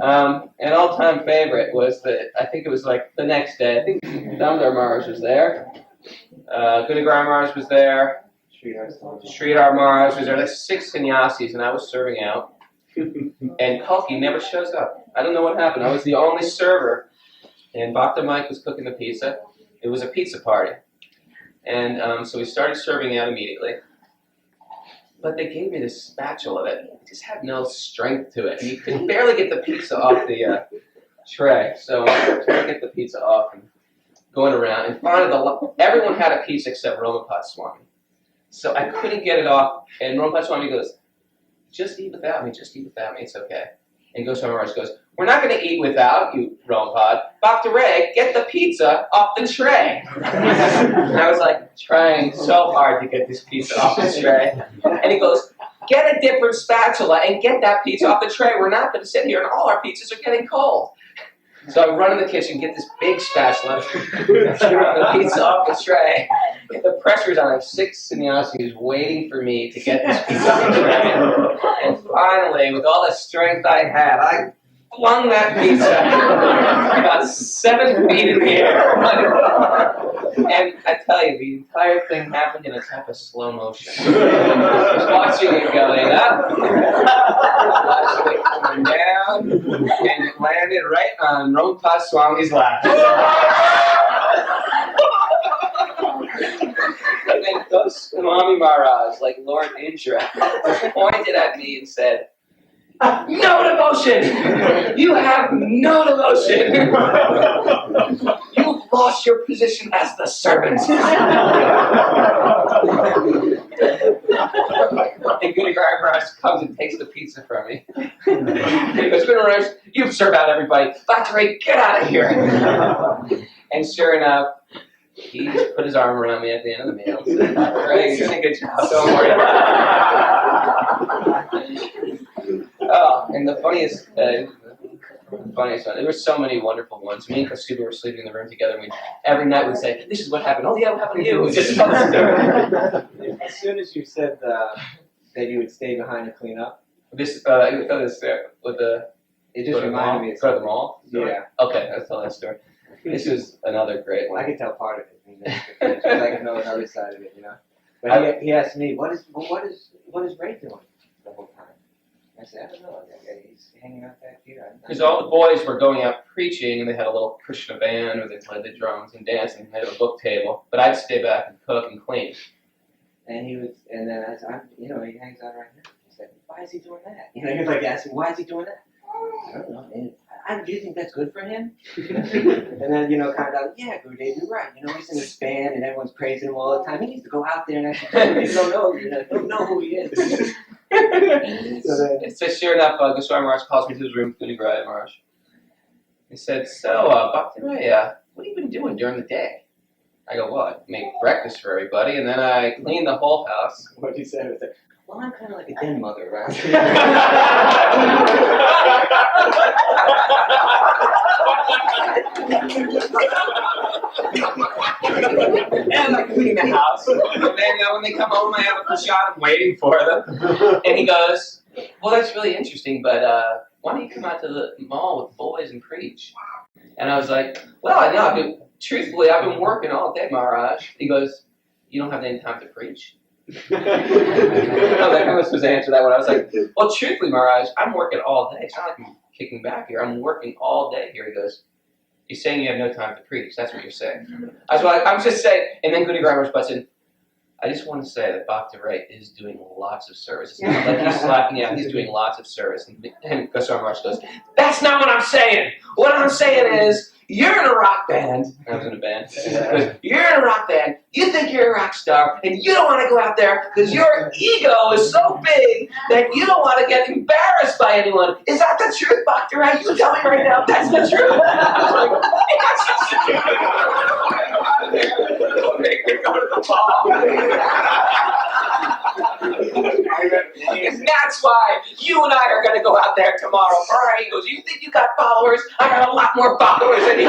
An all-time favorite was I think it was like the next day. I think Dhanurdhara Maharaj was there. Guni Maharaj was there. Sridhar Maharaj was there. There's 6 sannyasis, and I was serving out. And Kalki never shows up. I don't know what happened. I was the only server, and Bhakta Mike was cooking the pizza. It was a pizza party. And so we started serving out immediately. But they gave me this spatula that just had no strength to it. And you could barely get the pizza off the tray. So I tried to get the pizza off and going around. And finally, everyone had a piece except Reminiscence Swami. So I couldn't get it off. And Reminiscence Swami goes, just eat without me, it's okay. And Goswami Maharaj goes, we're not going to eat without you, Ramapada. Bhaktivedanta, get the pizza off the tray. And I was like trying so hard to get this pizza off the tray. And he goes, get a different spatula and get that pizza off the tray. We're not going to sit here and all our pizzas are getting cold. So I run in the kitchen, get this big spatula, the pizza off the tray. The pressure's on. I have 6 sannyasis waiting for me to get this pizza off the tray. And finally, with all the strength I had, I flung that pizza about 7 feet in the air. And I tell you, the entire thing happened in a type of slow motion. Just watching it going up, watching it coming down, and it landed right on Ramapada Swami's lap. And then Goswami Maharaj, like Lord Indra, pointed at me and said, no devotion! You have no devotion! You've lost your position as the servant. And Guni Maharaj comes and takes the pizza from me. And he goes, Guni Maharaj, you've served out everybody. Bhaktivedanta, get out of here! And sure enough, he just put his arm around me at the end of the meal. Said, Bhaktivedanta, you're doing a good job. Don't worry about it. Oh, and the funniest one, there were so many wonderful ones. Me and Kasuba were sleeping in the room together, and every night we'd say, this is what happened. Oh yeah, what happened to you? It was just As soon as you said that you would stay behind to clean up. with the It just reminded me of Go to the mall? Yeah. Okay, I'll tell that story. This is another great I one. can tell part of it, because I can know another side of it, But he asked me, what is Ray doing the whole time? I said, I don't know. He's hanging out back here. Because all the boys were going out preaching, and they had a little Krishna band where they played the drums and dancing, and they had a book table. But I'd stay back and cook and clean. And then I said, he hangs out right here. He said, why is he doing that? He was like asking, why is he doing that? I don't know. And do you think that's good for him? And then, kind of, yeah, Gurudev, you're right. He's in this band and everyone's praising him all the time. He needs to go out there and actually people don't know who he is. So sure enough, Goswami Maharaj calls me to his room, Guni Maharaj. He said, so, Bhaktivedanta, what have you been doing during the day? I go, well, I make breakfast for everybody, and then I clean the whole house. What did he say? Well, I'm kind of like a den mother around here. And I clean the house. And then when they come home, I have a prasad. I'm waiting for them. And he goes, well, that's really interesting, but why don't you come out to the mall with the boys and preach? And I was like, well, I know. Truthfully, I've been working all day, Maharaj. He goes, you don't have any time to preach? I was supposed to answer that one. I was like, well, truthfully, Maharaj, I'm working all day. It's not like I'm kicking back here. I'm working all day here. He goes, you're saying you have no time to preach. That's what you're saying. I was like, I'm just saying. And then Guni Maharaj butts in, I just want to say that Bhaktivedanta is doing lots of service. It's not like he's slapping out. He's doing lots of service. And Goswami Maharaj goes, that's not what I'm saying. What I'm saying is, you're in a rock band. I was in a band. You're in a rock band. You think you're a rock star, and you don't want to go out there because your ego is so big that you don't want to get embarrassed by anyone. Is that the truth, Bhaktivedanta? You tell me right now, that's the truth. I was like, don't make me go to the ball. And that's why you and I are going to go out there tomorrow. All right, he goes, you think you got followers? I got a lot more followers than you.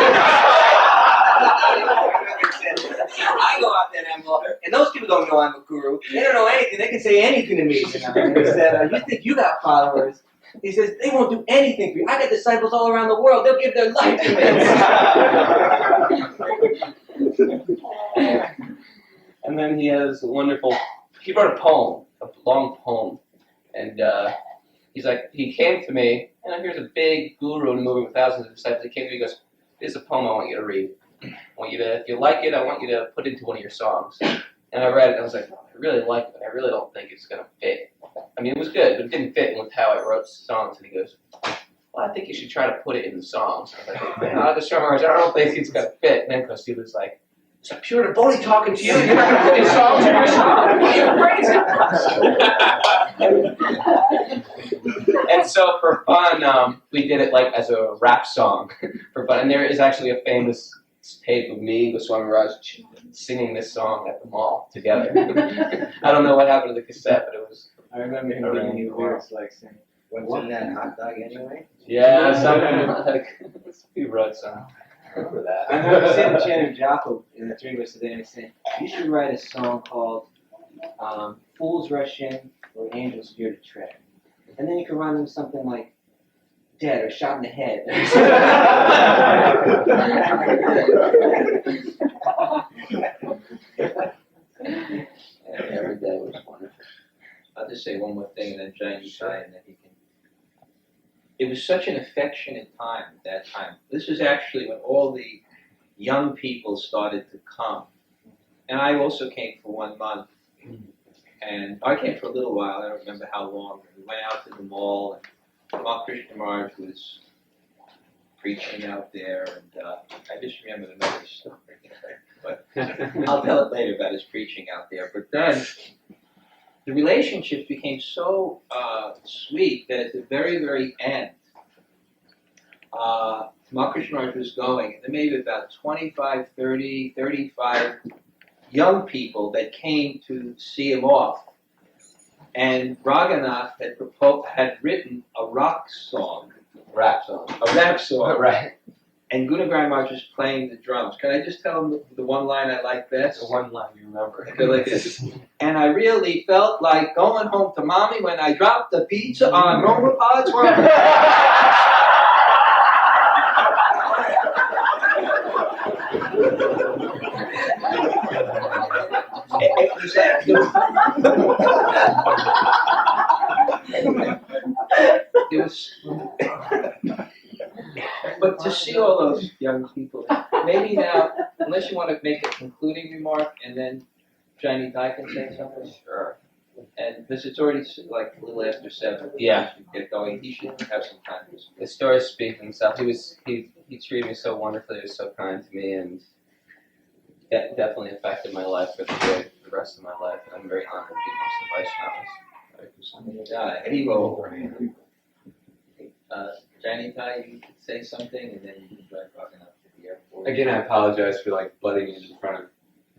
I go out there and those people don't know I'm a guru. They don't know anything. They can say anything to me. And he said, you think you got followers? He says, they won't do anything for you. I got disciples all around the world. They'll give their life to me. And then he has a wonderful, he wrote a poem, a long poem. And he's like, he came to me, and here's a big guru moving with thousands of disciples. He came to me, he goes, here's a poem I want you to read. I want you to, if you like it, I want you to put it into one of your songs. And I read it, and I was like, I really like it, but I really don't think it's going to fit. I mean, it was good, but it didn't fit with how I wrote songs. And he goes, well, I think you should try to put it in the songs. I was like, no, the Maharaj, I don't think it's going to fit. And then Kosti was like, it's a pure devotee talking to you. You're not going to put your songs in your song. You're crazy. And so for fun, we did it like as a rap song for fun. And there is actually a famous tape of me, Goswami Maharaj, singing this song at the mall together. I don't know what happened to the cassette, but it was. I remember him giving you lyrics like saying, what's in that hot dog anyway? Yeah, something like, he wrote some. I remember that. I remember Sam Chan Jacob in the Three Wishes today and saying, you should write a song called Fools Rush In or Angels Fear to Tread. And then you can rhyme with something like dead or shot in the head. Every day was wonderful. I'll just say one more thing and then John, you try and then he can. It was such an affectionate time at that time. This was actually when all the young people started to come. And I also came for 1 month. And I came for a little while, I don't remember how long. We went out to the mall and Tamal Krishna Maharaj was preaching out there, and I just remembered another story, but I'll tell it later about his preaching out there. But then the relationships became so sweet that at the very, very end, Tamal Krishna Maharaj was going, and there may be about 25, 30, 35 young people that came to see him off. And Raghunath had written a rap song. Rap song. Right. And Gunagram Maharaj was playing the drums. Can I just tell him the one line I like best? The one line you remember. I feel like this. And I really felt like going home to mommy when I dropped the pizza on Roma Pod's was like, it was, but to see all those young people, maybe now, unless you want to make a concluding remark and then Johnny Ty can say something. Sure. And because it's already like a little after 7. Yeah. We should get going. He should have some time to speak. The story speaks himself. He treated me so wonderfully. He was so kind to me, and that definitely affected my life for the rest of my life. And I'm very honored to be Mr. Vaishnavas. Any role. Johnny Ty, you could say something, and then you can drive Raghunath to the airport. Again, I apologize for like butting in front of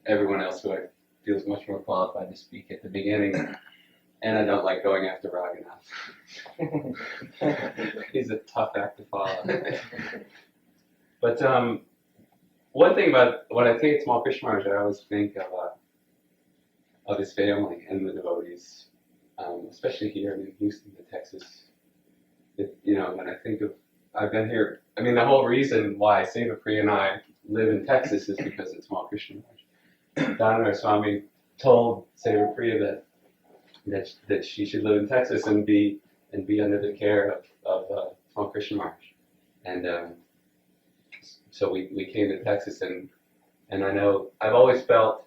everyone else who I feels much more qualified to speak at the beginning, and I don't like going after Raghunath. He's a tough act to follow. But one thing about when I think of Tamal Krishna Maharaj, I always think of his family and the devotees, especially here in Houston, Texas. When I think of, I've been here. I mean, the whole reason why Seva Priya and I live in Texas is because of Tamal Krishna Maharaj. Dhanurdhara Swami told Seva Priya that she should live in Texas and be under the care of Tamal Krishna Maharaj, and so we came to Texas, and I know I've always felt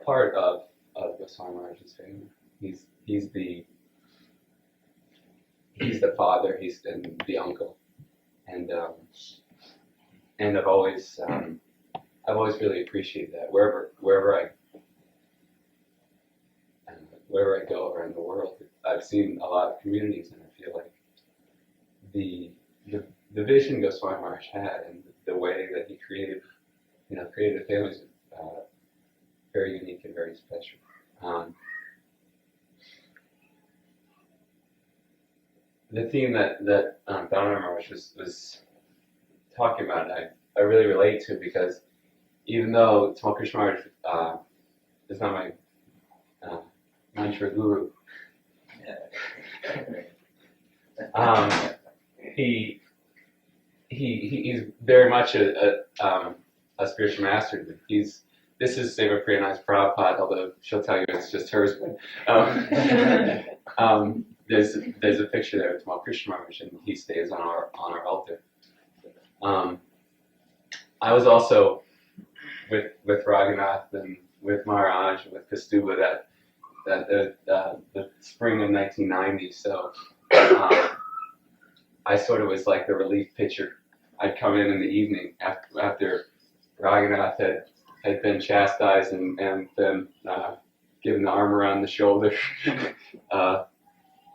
part of Goswami Maharaj's family. He's the father, he's the uncle, and I've always really appreciated that wherever I go around the world. I've seen a lot of communities, and I feel like the vision Goswami Maharaj had and the way that he created a family is very unique and very special. The theme that Dhanurdhara Maharaj was talking about, I really relate to, because even though Tamal Krishna Maharaj is not my mantra guru, he's very much a spiritual master. This is Seva Priya and I's Prabhupada, although she'll tell you it's just hers. But there's a picture there of Tamal Krishna Maharaj, and he stays on our altar. I was also with Raghunath and with Maharaj and with Kastuba the spring of 1990. So I sort of was like the relief pitcher. I'd come in the evening after Raghunath had been chastised and then given the arm around the shoulder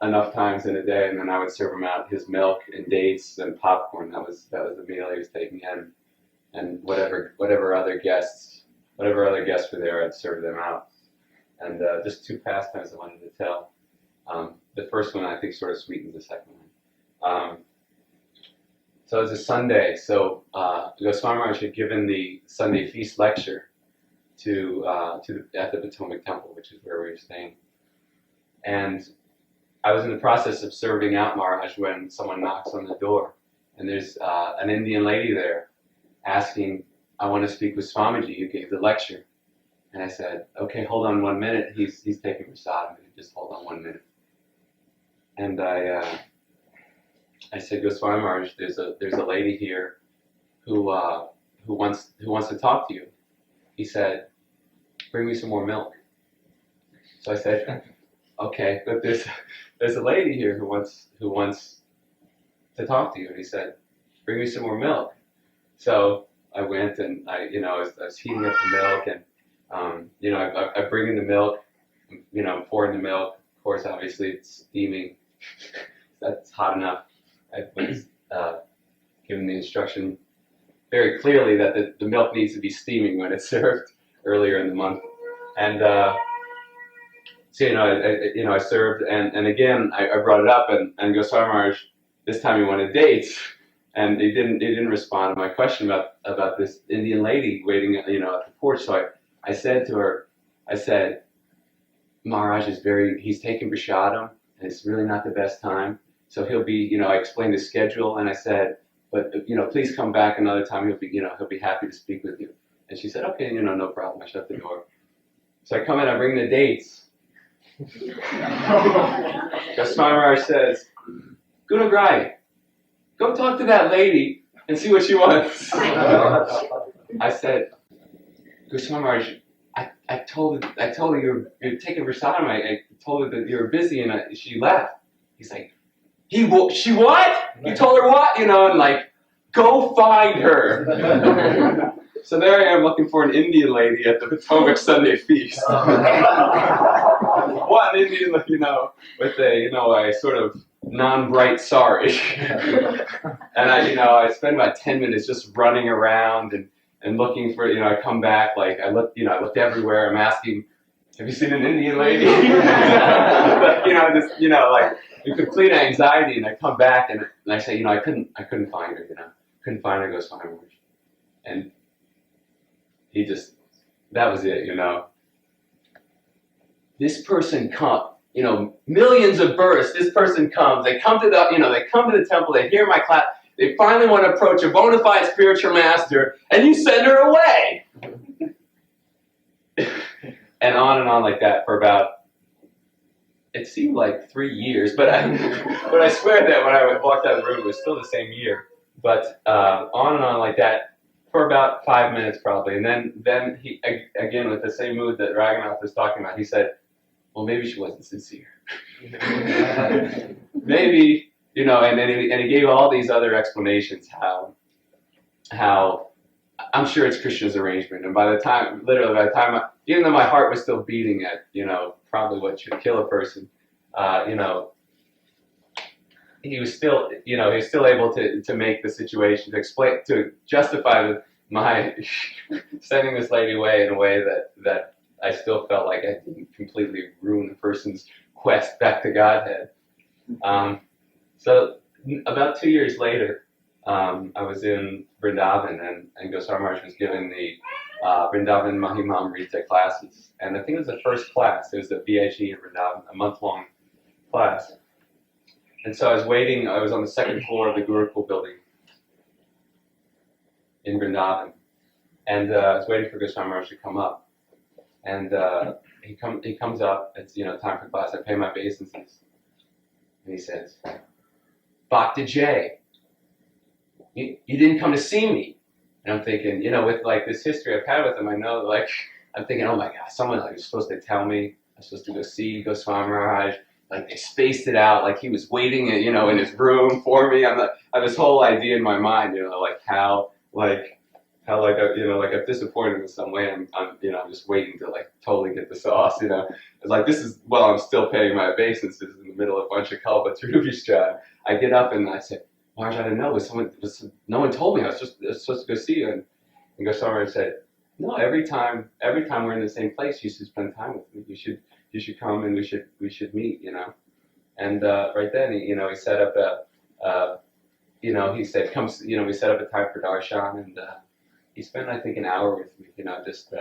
enough times in a day, and then I would serve him out his milk and dates and popcorn. That was the meal he was taking in, and whatever other guests were there, I'd serve them out. And just two pastimes I wanted to tell. The first one I think sort of sweetens the second one. So it was a Sunday. So Goswami Maharaj had given the Sunday feast lecture at the Potomac Temple, which is where we were staying. And I was in the process of serving out Maharaj when someone knocks on the door, and there's an Indian lady there asking, "I want to speak with Swamiji, who gave the lecture." And I said, "Okay, hold on 1 minute. He's taking prasadam. Just hold on 1 minute." And I said, "Goswami Maharaj, there's a lady here who wants to talk to you." He said, "Bring me some more milk." So I said, "Okay, but there's a lady here who wants to talk to you." And he said, "Bring me some more milk." So I went, and I was heating up the milk, and I bring in the milk, pouring the milk. Of course, obviously it's steaming. That's hot enough. I was given the instruction very clearly that the milk needs to be steaming when it's served earlier in the month. And so I served, and again I brought it up, and Goswami Maharaj this time he wanted dates, and he didn't respond to my question about this Indian lady waiting at the porch. So I said to her, I said, "Maharaj he's taking prasadam, and it's really not the best time. So he'll be, I explained the schedule, and I said, please come back another time. He'll be happy to speak with you. And she said, okay, no problem. I shut the door. So I come in, I bring the dates. Swami Maharaj says, Gunagrai, go talk to that lady and see what she wants. I said, Swami Maharaj, I told her you're taking prasadam. I told her that you were busy, and she left. He's like, she what? You told her what? And like, go find her. So there I am looking for an Indian lady at the Potomac Sunday feast. What an Indian, with a sort of non-bright sari. And I spend about 10 minutes just running around and looking for, I come back, like I looked everywhere. I'm asking, have you seen an Indian lady? Like in complete anxiety, and I come back and I say, I couldn't find her, couldn't find her, goes Swami Maharaj. And that was it, This person millions of births, this person comes, they come to the temple, they hear my class, they finally want to approach a bona fide spiritual master, and you send her away. And on like that for about, it seemed like 3 years, but I swear that when I walked out of the room, it was still the same year. But on and on like that for about 5 minutes probably. And then he, again, with the same mood that Raghunath was talking about, he said, well, maybe she wasn't sincere. Maybe, and he gave all these other explanations how I'm sure it's Krishna's arrangement. And by the time, even though my heart was still beating at, probably what should kill a person, he was still able to make the situation, to justify my sending this lady away in a way that I still felt like I didn't completely ruin a person's quest back to Godhead. So about 2 years later, I was in Vrindavan, and Goswami Maharaj was giving the Vrindavan Mahimamrita classes. And I think it was the first class. It was the VIG in Vrindavan, a month-long class. And so I was waiting. I was on the second floor of the Gurukul building in Vrindavan. And I was waiting for Goswami Maharaj to come up. And he comes up. It's time for class. I pay my obeisances. And he says, Bhakti J, you didn't come to see me. And I'm thinking, with like this history I've had with him, I know, like, I'm thinking, oh my God, someone like was supposed to tell me I'm supposed to go see Goswami Maharaj. Like they spaced it out, like he was waiting, in his room for me. I have this whole idea in my mind, like how I'm disappointed in some way. I'm just waiting to like totally get the sauce. It's like I'm still paying my obeisances in the middle of a bunch of Kalpa Trubhishtra. I get up and I said, Maharaj, I didn't know. No one told me I was supposed to go see you. And Goswami said, no, every time we're in the same place, you should spend time with me. You should come and we should meet, And right then, he set up he said, come, we set up a time for darshan, and he spent, I think, an hour with me, just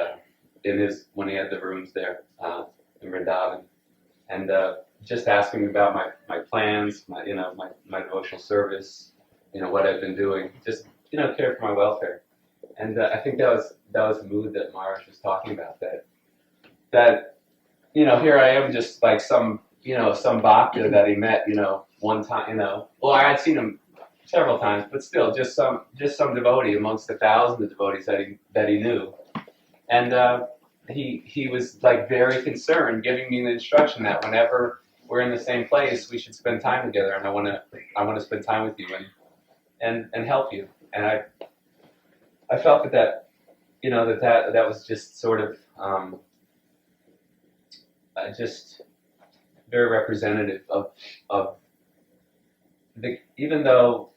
when he had the rooms there in Vrindavan, and just asking me about my plans, my devotional service, what I've been doing, just, care for my welfare. And I think that was the mood that Maharaj was talking about, that here I am, just like some bhakta that he met, one time, well, I had seen him several times, but still, just some devotee amongst the thousands of devotees that he knew, and he was like very concerned, giving me the instruction that whenever we're in the same place, we should spend time together, and I want to spend time with you and help you, and I felt that was just sort of just very representative of the, even though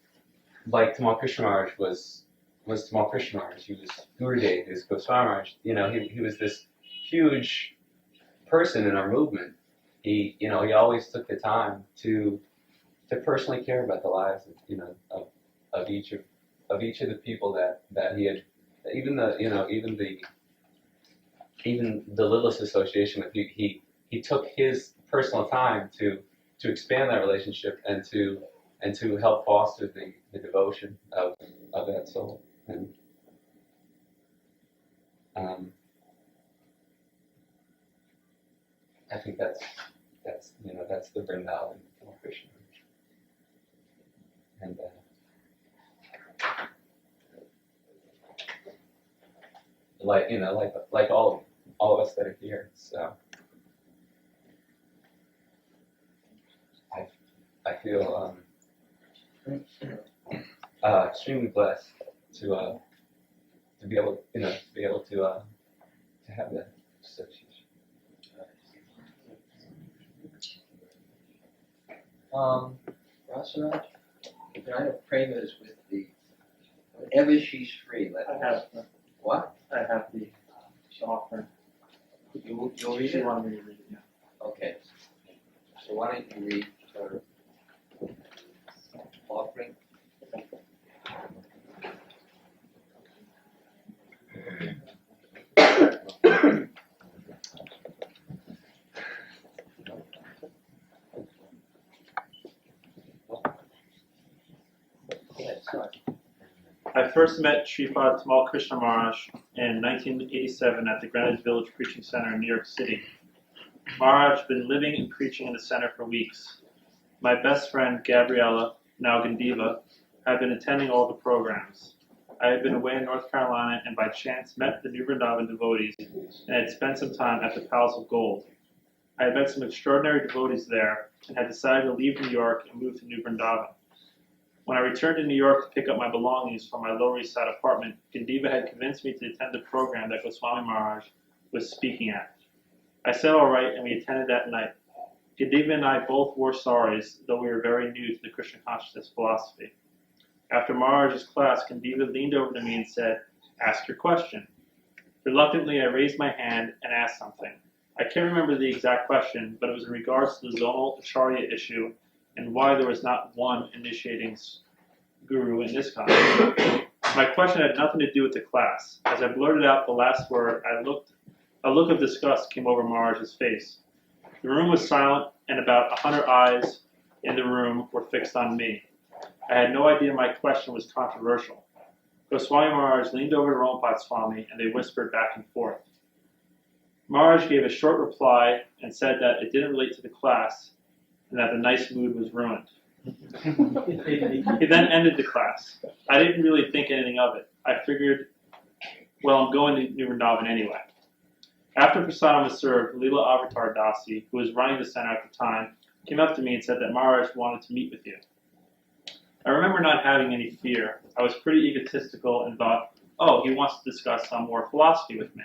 like Tamal Krishna Maharaj was Tamal Krishna Maharaj, he was Gurudev, he was Goswami Maharaj, he was this huge person in our movement. He always took the time to personally care about the lives of each of the people that he had, even the Lilith association with, he took his personal time to expand that relationship and to and to help foster the devotion of that soul. And I think that's the Vrindavan of Krishna. And like all of us that are here, so I feel extremely blessed to be able to have that association. Rasaraj, can I have Prema's with the whenever she's free? I have the, What? I have the offering. You'll She read it? wanted me to read it, yeah. Okay. So why don't you read her offering? I first met Sripad Tamal Krishna Maharaj in 1987 at the Greenwich Village Preaching Center in New York City. Maharaj had been living and preaching in the center for weeks. My best friend, Gabriella, now Gandiva, had been attending all the programs. I had been away in North Carolina and by chance met the New Vrindavan devotees and had spent some time at the Palace of Gold. I had met some extraordinary devotees there and had decided to leave New York and move to New Vrindavan. When I returned to New York to pick up my belongings from my Lower East Side apartment, Gandiva had convinced me to attend the program that Goswami Maharaj was speaking at. I said all right, and we attended that night. Gandiva and I both wore saris, though we were very new to the Krishna Consciousness philosophy. After Maharaj's class, Gandiva leaned over to me and said, "Ask your question." Reluctantly, I raised my hand and asked something. I can't remember the exact question, but it was in regards to the zonal acharya issue and why there was not one initiating guru in this context. My question had nothing to do with the class. As I blurted out the last word, a look of disgust came over Maharaj's face. The room was silent, and about 100 eyes in the room were fixed on me. I had no idea my question was controversial. Goswami Maharaj leaned over to Reminiscence Swami, and they whispered back and forth. Maharaj gave a short reply and said that it didn't relate to the class, and that the nice mood was ruined. He then ended the class. I didn't really think anything of it. I figured, well, I'm going to New Vrindavan anyway. After prasadam was served, Leela Avatar Dasi, who was running the center at the time, came up to me and said that Maharaj wanted to meet with you. I remember not having any fear. I was pretty egotistical and thought, oh, he wants to discuss some more philosophy with me.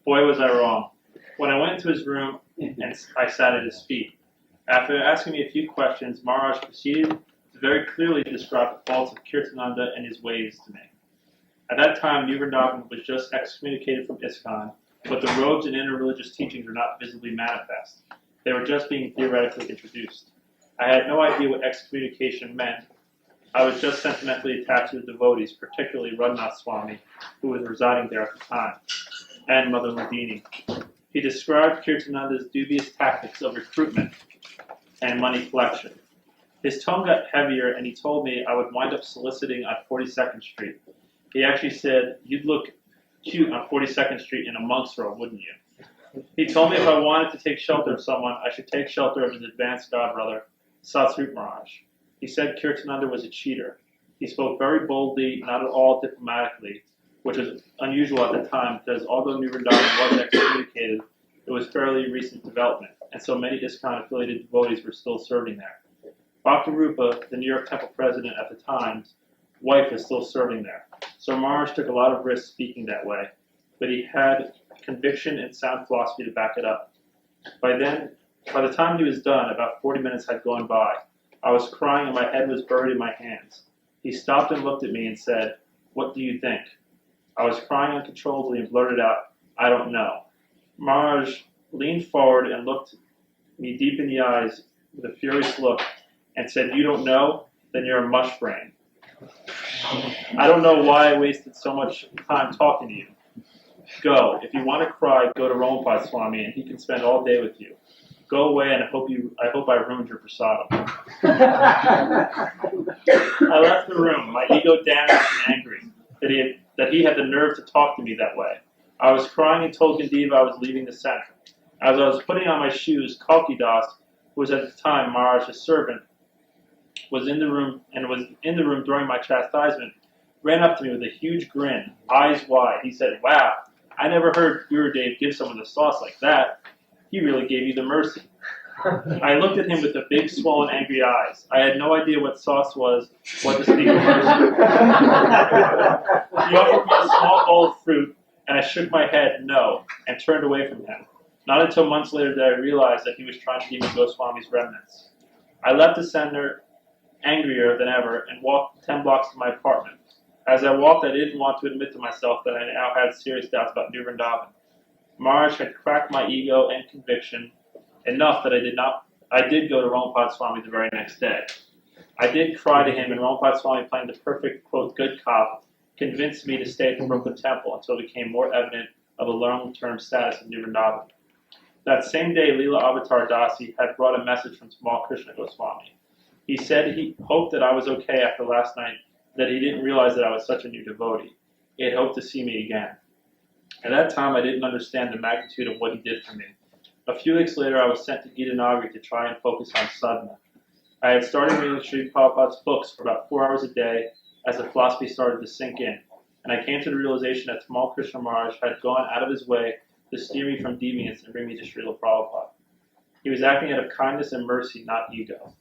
Boy, was I wrong. When I went into his room and I sat at his feet, after asking me a few questions, Maharaj proceeded to very clearly describe the faults of Kirtananda and his ways to me. At that time, New Vrindavan was just excommunicated from ISKCON, but the robes and interreligious teachings were not visibly manifest. They were just being theoretically introduced. I had no idea what excommunication meant. I was just sentimentally attached to the devotees, particularly Raghunath Swami, who was residing there at the time, and Mother Ladini. He described Kirtananda's dubious tactics of recruitment and money collection. His tone got heavier, and he told me I would wind up soliciting on 42nd Street. He actually said, "You'd look cute on 42nd Street in a monk's robe, wouldn't you?" He told me if I wanted to take shelter of someone, I should take shelter of his advanced godbrother, Satsrup Maharaj. He said Kirtananda was a cheater. He spoke very boldly, not at all diplomatically, which was unusual at the time because although New Vrindavan was excommunicated, it was fairly recent development, and so many ISKCON-affiliated devotees were still serving there. Bhaktivedanta, the New York Temple president at the time's wife, was still serving there. So Maharaj took a lot of risks speaking that way, but he had conviction and sound philosophy to back it up. By the time he was done, about 40 minutes had gone by. I was crying and my head was buried in my hands. He stopped and looked at me and said, "What do you think?" I was crying uncontrollably and blurted out, "I don't know." Maharaj leaned forward and looked me deep in the eyes with a furious look and said, "You don't know? Then you're a mush brain. I don't know why I wasted so much time talking to you. Go. If you want to cry, go to Reminiscence Swami and he can spend all day with you. Go away, and I hope I ruined your prasadam. I left the room, my ego damaged and angry that he had the nerve to talk to me that way. I was crying and told Gandiva I was leaving the center. As I was putting on my shoes, Kalki Das, who was at the time Maharaj's servant, was in the room during my chastisement, ran up to me with a huge grin, eyes wide. He said, "Wow, I never heard Gurudev give someone the sauce like that. He really gave you the mercy." I looked at him with the big, swollen, angry eyes. I had no idea what sauce was, what to speak of mercy. He offered me a small bowl of fruit, and I shook my head no and turned away from him. Not until months later did I realize that he was trying to give me Goswami's remnants. I left the center angrier than ever and walked 10 blocks to my apartment. As I walked, I didn't want to admit to myself that I now had serious doubts about New Vrindavan. Maharaj had cracked my ego and conviction enough that I did go to Ramapad Swami the very next day. I did cry to him, and Ramapad Swami, playing the perfect, quote, good cop, convinced me to stay at the Brooklyn Temple until it became more evident of a long-term status in New Vrindavan. That same day, Leela Avatar Dasi had brought a message from Tamal Krishna Goswami. He said he hoped that I was okay after last night, that he didn't realize that I was such a new devotee. He had hoped to see me again. At that time, I didn't understand the magnitude of what he did for me. A few weeks later, I was sent to Gita Nagari to try and focus on sadhana. I had started reading Sri Prabhupada's books for about 4 hours a day as the philosophy started to sink in, and I came to the realization that Tamal Krishna Maharaj had gone out of his way to steer me from deviance and bring me to Srila Prabhupada. He was acting out of kindness and mercy, not ego.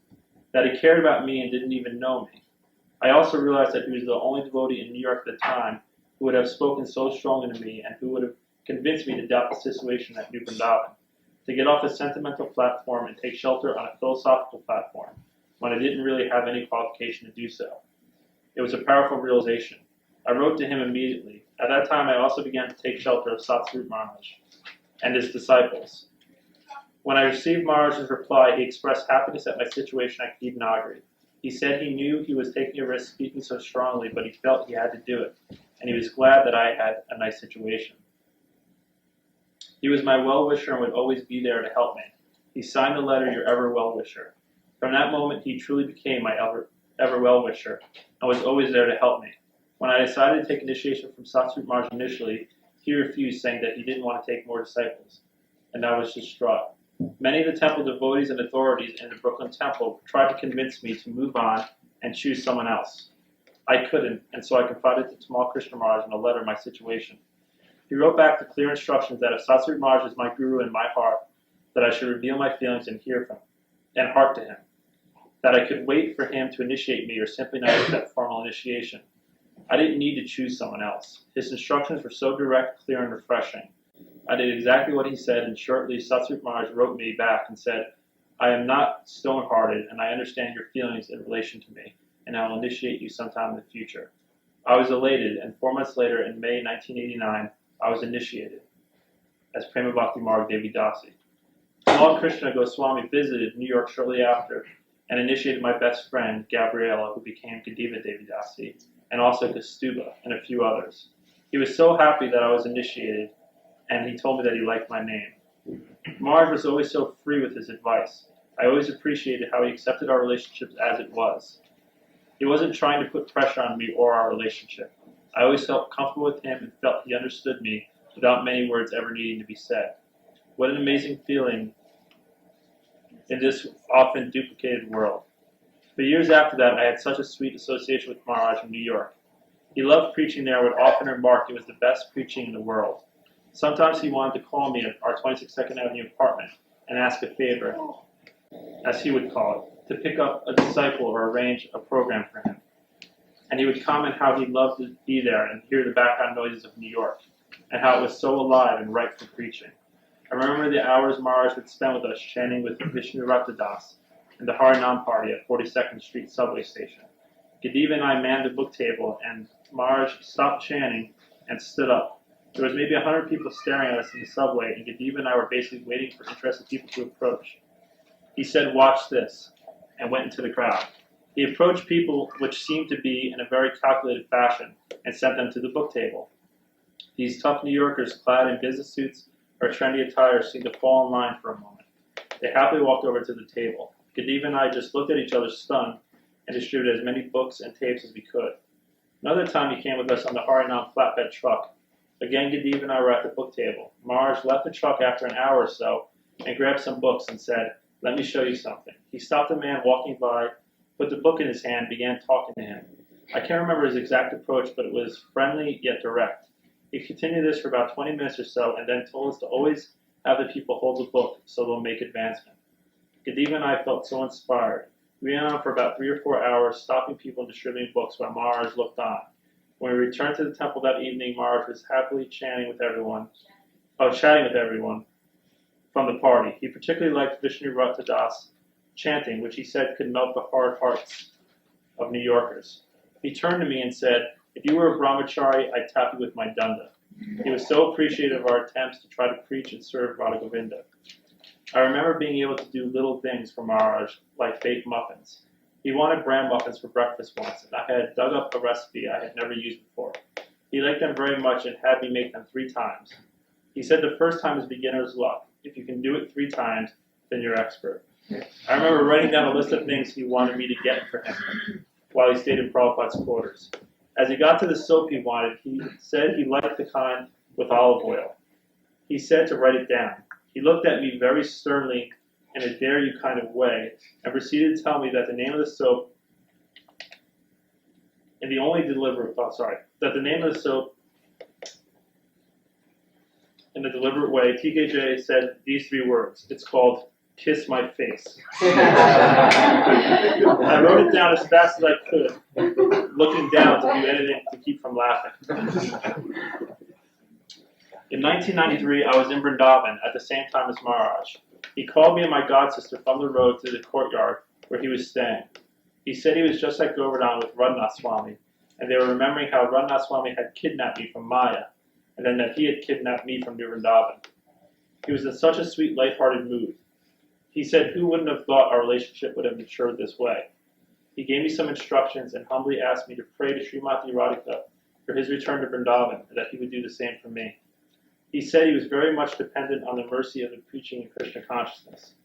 That he cared about me and didn't even know me. I also realized that he was the only devotee in New York at the time who would have spoken so strongly to me and who would have convinced me to doubt the situation at New Vrindavan, to get off the sentimental platform and take shelter on a philosophical platform when I didn't really have any qualification to do so. It was a powerful realization. I wrote to him immediately. At that time, I also began to take shelter of Satsvarup Maharaj and his disciples. When I received Maharaj's reply, he expressed happiness at my situation at Gita Nagari. He said he knew he was taking a risk speaking so strongly, but he felt he had to do it, and he was glad that I had a nice situation. He was my well-wisher and would always be there to help me. He signed the letter, "Your ever well-wisher." From that moment, he truly became my ever well-wisher and was always there to help me. When I decided to take initiation from Satsvarup Maharaj initially, he refused, saying that he didn't want to take more disciples, and I was distraught. Many of the temple devotees and authorities in the Brooklyn Temple tried to convince me to move on and choose someone else. I couldn't, and so I confided to Tamal Krishna Maharaj in a letter my situation. He wrote back the clear instructions that if Satsvarup Maharaj is my guru in my heart, that I should reveal my feelings and hear from and heart to him, that I could wait for him to initiate me or simply not accept formal initiation. I didn't need to choose someone else. His instructions were so direct, clear, and refreshing. I did exactly what he said, and shortly Satsvarup Maharaj wrote me back and said, "I am not stone-hearted, and I understand your feelings in relation to me, and I will initiate you sometime in the future." I was elated, and 4 months later, in May 1989, I was initiated as Prema Bhakti Marg Devi Dasi. Tamal Krishna Goswami visited New York shortly after and initiated my best friend, Gabriela, who became Gandiva Devi Dasi, and also Kastuba, and a few others. He was so happy that I was initiated, and he told me that he liked my name. Maharaj was always so free with his advice. I always appreciated how he accepted our relationship as it was. He wasn't trying to put pressure on me or our relationship. I always felt comfortable with him and felt he understood me without many words ever needing to be said. What an amazing feeling in this often duplicated world. For years after that, I had such a sweet association with Maharaj in New York. He loved preaching there and would often remark it was the best preaching in the world. Sometimes he wanted to call me at our 22nd Avenue apartment and ask a favor, as he would call it, to pick up a disciple or arrange a program for him. And he would comment how he loved to be there and hear the background noises of New York, and how it was so alive and ripe for preaching. I remember the hours Maharaj would spend with us chanting with Vishnu Raktadas and the Harinam party at 42nd Street subway station. Gandiva and I manned the book table, and Maharaj stopped chanting and stood up. There was maybe 100 people staring at us in the subway, and Gandiva and I were basically waiting for interested people to approach. He said, "Watch this," and went into the crowd. He approached people which seemed to be in a very calculated fashion and sent them to the book table. These tough New Yorkers clad in business suits or trendy attire seemed to fall in line for a moment. They happily walked over to the table. Gadiva and I just looked at each other stunned and distributed as many books and tapes as we could. Another time he came with us on the Harinam flatbed truck. Again, Gadiva and I were at the book table. Maharaj left the truck after an hour or so and grabbed some books and said, "Let me show you something." He stopped a man walking by, put the book in his hand, began talking to him. I can't remember his exact approach, but it was friendly yet direct. He continued this for about 20 minutes or so and then told us to always have the people hold the book so they'll make advancement. Gadiva and I felt so inspired. We went on for about 3 or 4 hours, stopping people and distributing books while Maharaj looked on. When we returned to the temple that evening, Maharaj was happily chatting with everyone from the party. He particularly liked Vishnu Rathadas chanting, which he said could melt the hard hearts of New Yorkers. He turned to me and said, "If you were a brahmachari, I'd tap you with my danda." He was so appreciative of our attempts to try to preach and serve Radha Govinda. I remember being able to do little things for Maharaj, like bake muffins. He wanted bran muffins for breakfast once, and I had dug up a recipe I had never used before. He liked them very much and had me make them 3 times. He said the first time is beginner's luck. If you can do it 3 times, then you're expert. I remember writing down a list of things he wanted me to get for him while he stayed in Prabhupada's quarters. As he got to the soap he wanted, he said he liked the kind with olive oil. He said to write it down. He looked at me very sternly in a dare you kind of way and proceeded to tell me that the name of the soap that the name of the soap in a deliberate way, TKJ said these 3 words. It's called "Kiss My Face." I wrote it down as fast as I could, looking down to do anything to keep from laughing. In 1993, I was in Vrindavan at the same time as Maharaj. He called me and my godsister from the road to the courtyard where he was staying. He said he was just at Govardhan with Radhanath Swami, and they were remembering how Radhanath Swami had kidnapped me from Maya, and then that he had kidnapped me from New Vrindavan. He was in such a sweet, light-hearted mood. He said, who wouldn't have thought our relationship would have matured this way? He gave me some instructions and humbly asked me to pray to Srimati Radhika for his return to Vrindavan and that he would do the same for me. He said he was very much dependent on the mercy of the preaching in Krishna Consciousness.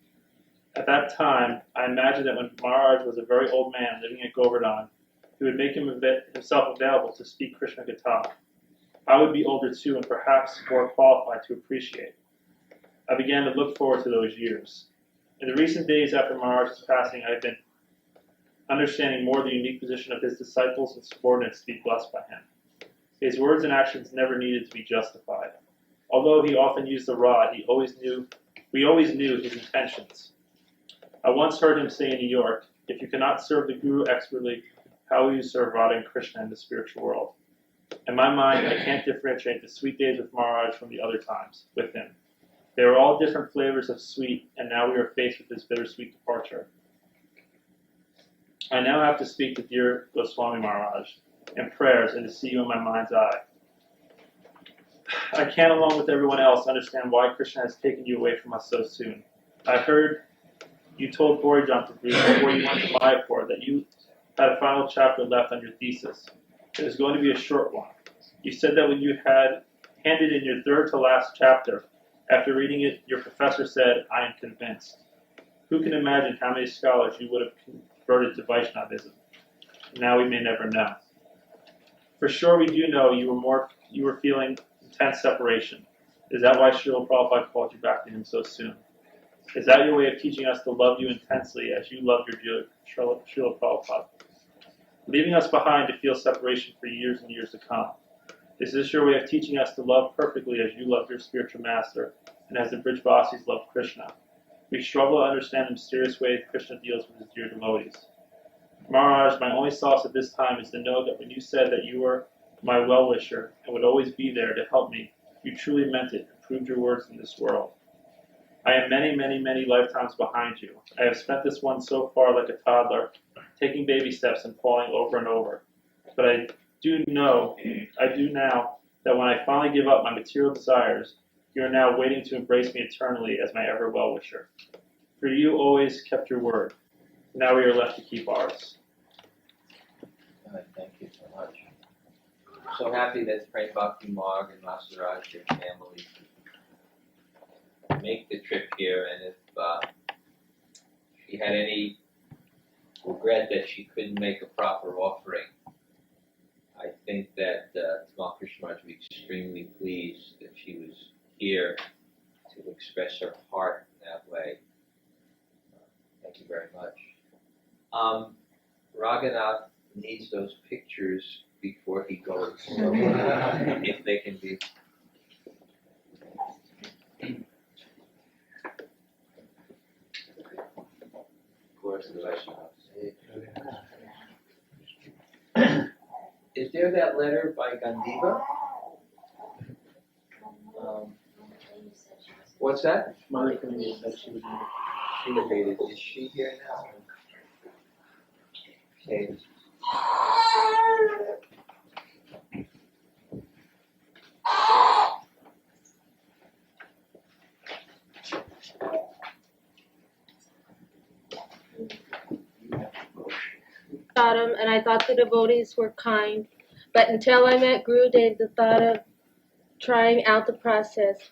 At that time, I imagined that when Maharaj was a very old man living at Govardhan, he would make himself available to speak Krishna Gita. I would be older too and perhaps more qualified to appreciate. I began to look forward to those years. In the recent days after Maharaj's passing, I have been understanding more the unique position of his disciples and subordinates to be blessed by him. His words and actions never needed to be justified. Although he often used the rod, we always knew his intentions. I once heard him say in New York, if you cannot serve the Guru expertly, how will you serve Radha and Krishna in the spiritual world? In my mind, I can't differentiate the sweet days with Maharaj from the other times with him. They were all different flavors of sweet, and now we are faced with this bittersweet departure. I now have to speak to dear Goswami Maharaj in prayers and to see you in my mind's eye. I can't, along with everyone else, understand why Krishna has taken you away from us so soon. I heard you told Borijan Prabhu before you went to Mayapur that you had a final chapter left on your thesis. It was going to be a short one. You said that when you had handed in your 3rd to last chapter, after reading it, your professor said, I am convinced. Who can imagine how many scholars you would have converted to Vaishnavism? Now we may never know. For sure we do know you were feeling intense separation. Is that why Srila Prabhupada called you back to him so soon? Is that your way of teaching us to love you intensely as you loved your dear Srila Prabhupada? Leaving us behind to feel separation for years and years to come. Is this your way of teaching us to love perfectly as you love your spiritual master and as the Brijvasis love Krishna? We struggle to understand the mysterious way Krishna deals with his dear devotees. Maharaj, my only solace at this time is to know that when you said that you were my well-wisher and would always be there to help me, you truly meant it and proved your words in this world. I am many, many, many lifetimes behind you. I have spent this one so far like a toddler, taking baby steps and falling over and over. But I do now, that when I finally give up my material desires, you are now waiting to embrace me eternally as my ever well-wisher. For you always kept your word. Now we are left to keep ours. Thank you so much. So happy that Prem Bhakti Marg and Master Raj, your family, make the trip here, and if she had any regret that she couldn't make a proper offering. I think that Tamal Krishna Maharaj would be extremely pleased that she was here to express her heart in that way. Thank you very much. Raghunath needs those pictures before he goes, so, if they can be. Glory to the Vaishnavas. Is there that letter by Gandiva? What's that? Mother Kalina said she was She evaded. Is she here now? Okay. And I thought the devotees were kind, but until I met Gurudev, the thought of trying out the process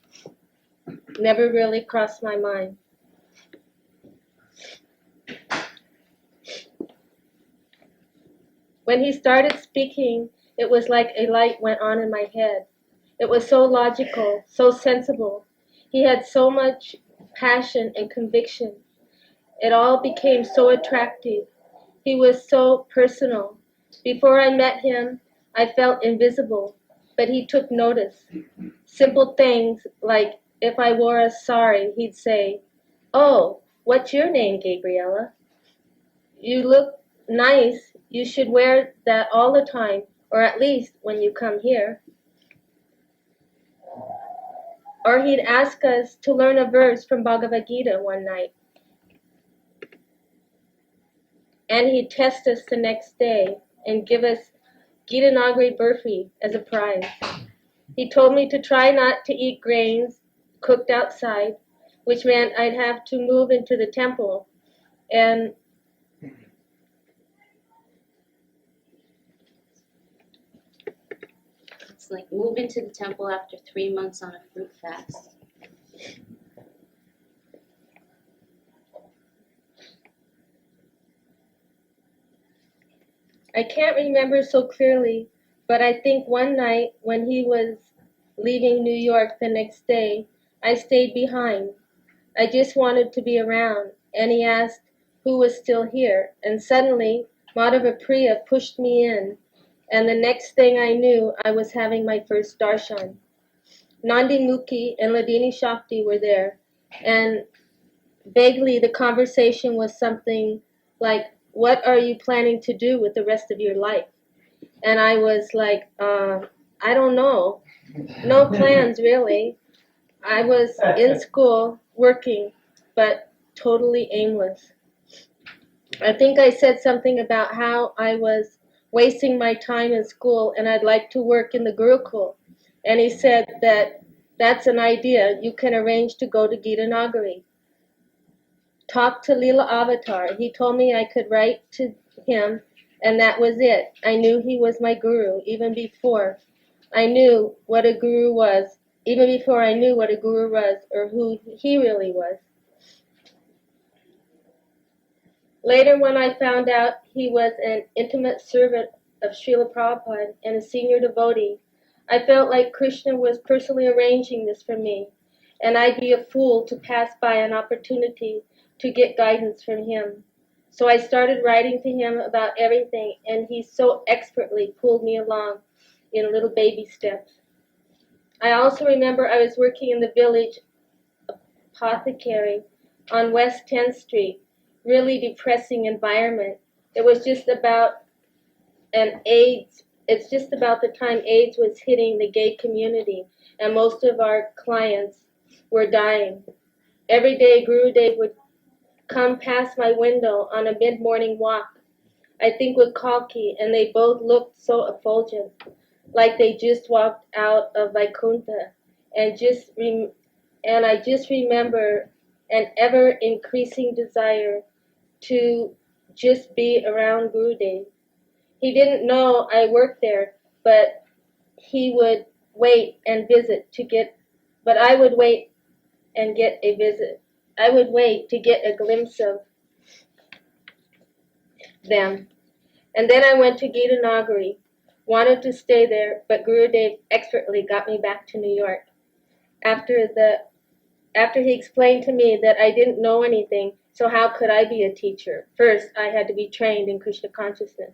never really crossed my mind. When he started speaking, it was like a light went on in my head. It was so logical, so sensible. He had so much passion and conviction. It all became so attractive. He was so personal. Before I met him, I felt invisible, but he took notice. Simple things like if I wore a sari, he'd say, "Oh, what's your name, Gabriella? You look nice. You should wear that all the time, or at least when you come here." Or he'd ask us to learn a verse from Bhagavad Gita one night. And he'd test us the next day and give us Gita Nagari Burfi as a prize. He told me to try not to eat grains cooked outside, which meant I'd have to move into the temple. And it's like move into the temple after 3 months on a fruit fast. I can't remember so clearly, but I think one night when he was leaving New York the next day, I stayed behind. I just wanted to be around, and he asked who was still here, and suddenly Madhava Priya pushed me in, and the next thing I knew, I was having my first darshan. Nandi Mukhi and Ladini Shakti were there, and vaguely the conversation was something like, "What are you planning to do with the rest of your life?" And I was like, I don't know. No plans, really. I was in school, working, but totally aimless. I think I said something about how I was wasting my time in school and I'd like to work in the Gurukul. And he said that that's an idea. You can arrange to go to Gita Nagari. Talk to Leela Avatar. He told me I could write to him, and that was it. I knew he was my guru even before I knew what a guru was, or who he really was. Later, when I found out he was an intimate servant of Srila Prabhupada and a senior devotee, I felt like Krishna was personally arranging this for me, and I'd be a fool to pass by an opportunity to get guidance from him. So I started writing to him about everything, and he so expertly pulled me along in little baby steps. I also remember I was working in the village apothecary on West 10th Street, really depressing environment. It was just about it's just about the time AIDS was hitting the gay community, and most of our clients were dying. Every day Gurudev would come past my window on a mid-morning walk, I think with Kalki, and they both looked so effulgent, like they just walked out of Vaikuntha, and I just remember an ever-increasing desire to just be around Gurudev. He didn't know I worked there, but he would wait and visit to get, but I would wait and get a visit. I would wait to get a glimpse of them. And then I went to Gita Nagari, wanted to stay there, but Gurudev expertly got me back to New York. After he explained to me that I didn't know anything, so how could I be a teacher? First, I had to be trained in Krishna Consciousness.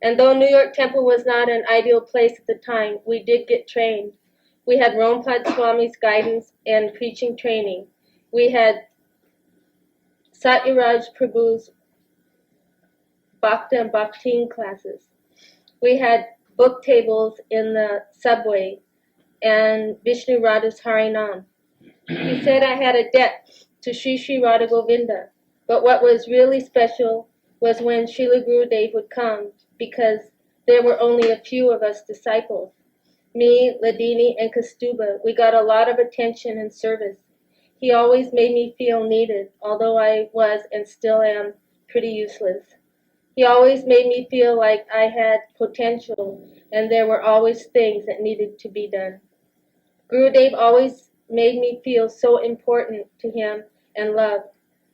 And though New York Temple was not an ideal place at the time, we did get trained. We had Rompad Swami's guidance and preaching training. We had Satyaraj Prabhu's Bhakti and Bhakti classes. We had book tables in the subway and Vishnu Radha's Harinam. He said I had a debt to Sri Sri Radha Govinda, but what was really special was when Srila Gurudev would come, because there were only a few of us disciples. Me, Ladini, and Kastuba, we got a lot of attention and service. He always made me feel needed, although I was and still am pretty useless. He always made me feel like I had potential and there were always things that needed to be done. Gurudev always made me feel so important to him and loved.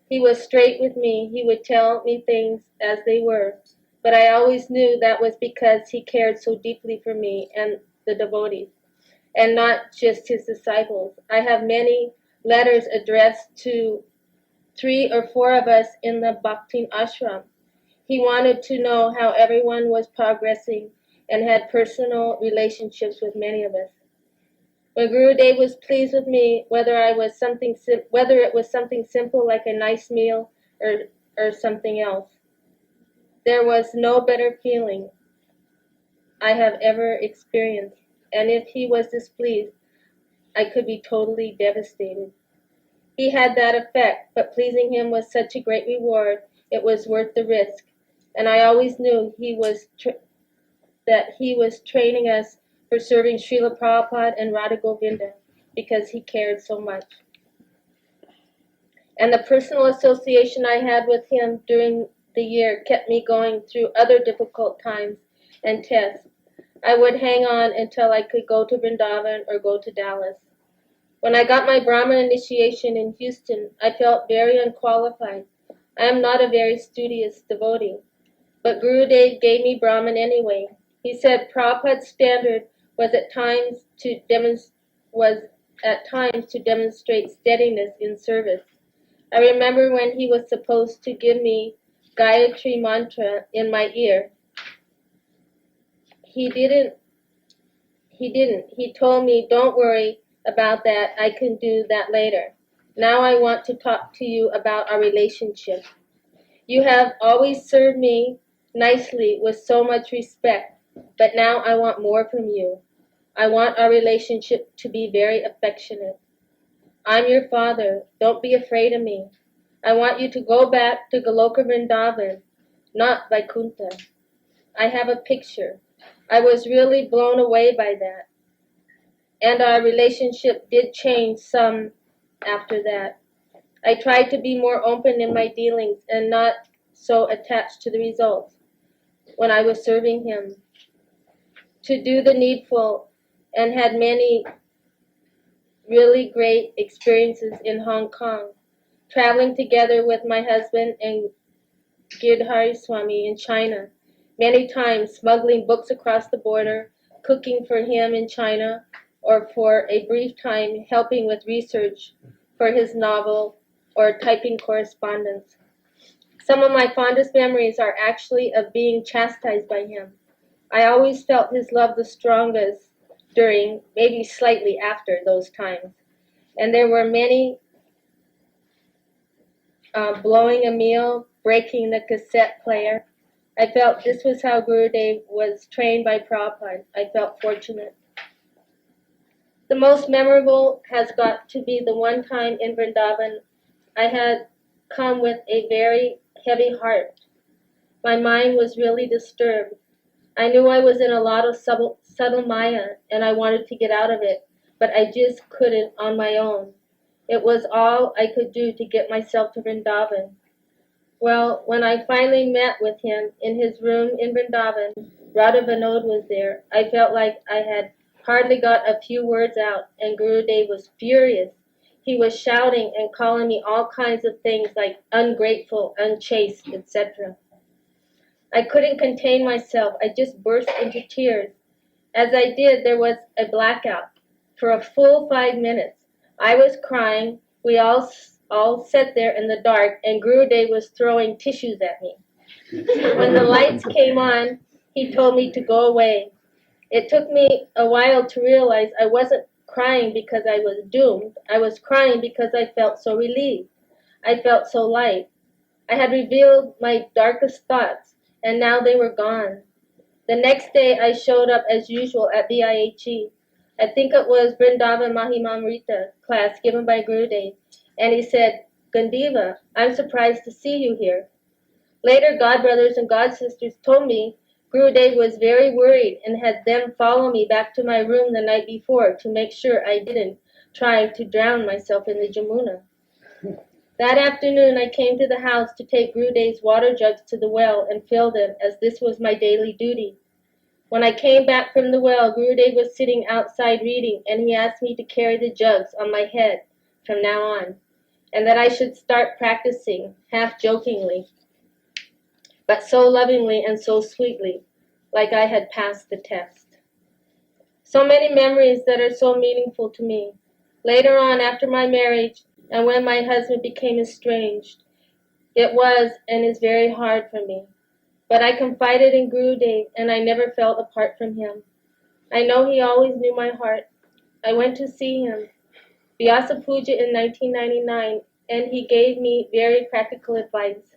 He was straight with me. He would tell me things as they were, but I always knew that was because he cared so deeply for me and the devotees, and not just his disciples. I have many letters addressed to 3 or 4 of us in the Bhakti ashram. He wanted to know how everyone was progressing and had personal relationships with many of us. When Gurudev was pleased with me, whether it was something simple like a nice meal or something else, there was no better feeling I have ever experienced. And if he was displeased, I could be totally devastated. He had that effect, but pleasing him was such a great reward, it was worth the risk. And I always knew that he was training us for serving Srila Prabhupada and Radha Govinda because he cared so much. And the personal association I had with him during the year kept me going through other difficult times and tests. I would hang on until I could go to Vrindavan or go to Dallas. When I got my Brahma initiation in Houston, I felt very unqualified. I am not a very studious devotee, but Gurudev gave me Brahman anyway. He said Prabhupada's standard was at times to demonstrate steadiness in service. I remember when he was supposed to give me Gayatri mantra in my ear. He didn't. He told me, don't worry about that, I can do that later. Now I want to talk to you about our relationship. You have always served me nicely with so much respect, but now I want more from you. I want our relationship to be very affectionate. I'm your father. Don't be afraid of me. I want you to go back to Goloka Vrindavan, not Vaikuntha. I have a picture. I was really blown away by that. And our relationship did change some after that. I tried to be more open in my dealings and not so attached to the results when I was serving him. To do the needful, and had many really great experiences in Hong Kong, traveling together with my husband and Girdhari Swami in China, many times smuggling books across the border, cooking for him in China, or for a brief time helping with research for his novel or typing correspondence. Some of my fondest memories are actually of being chastised by him. I always felt his love the strongest during, maybe slightly after those times. And there were many blowing a meal, breaking the cassette player. I felt this was how Gurudev was trained by Prabhupada. I felt fortunate. The most memorable has got to be the one time in Vrindavan I had come with a very heavy heart. My mind was really disturbed. I knew I was in a lot of subtle maya and I wanted to get out of it, but I just couldn't on my own. It was all I could do to get myself to Vrindavan. Well, when I finally met with him in his room in Vrindavan, Radha Vinod was there. I felt like I had hardly got a few words out, and Gurudev was furious. He was shouting and calling me all kinds of things like ungrateful, unchaste, etc. I couldn't contain myself. I just burst into tears. As I did, there was a blackout. For a full 5 minutes, I was crying. We all sat there in the dark, and Gurudev was throwing tissues at me. When the lights came on, he told me to go away. It took me a while to realize I wasn't crying because I was doomed. I was crying because I felt so relieved. I felt so light. I had revealed my darkest thoughts, and now they were gone. The next day, I showed up as usual at BIHE. I think it was Vrindavan Mahimamrita class given by Gurudev, and he said, "Gandiva, I'm surprised to see you here." Later, godbrothers and godsisters told me Gurudev was very worried and had them follow me back to my room the night before to make sure I didn't try to drown myself in the Jamuna. That afternoon, I came to the house to take Gurudev's water jugs to the well and fill them, as this was my daily duty. When I came back from the well, Gurudev was sitting outside reading, and he asked me to carry the jugs on my head from now on, and that I should start practicing, half jokingly, but so lovingly and so sweetly, like I had passed the test. So many memories that are so meaningful to me. Later on, after my marriage, and when my husband became estranged, it was and is very hard for me. But I confided in Gurudev, and I never felt apart from him. I know he always knew my heart. I went to see him, Vyasa Puja, in 1999, and he gave me very practical advice.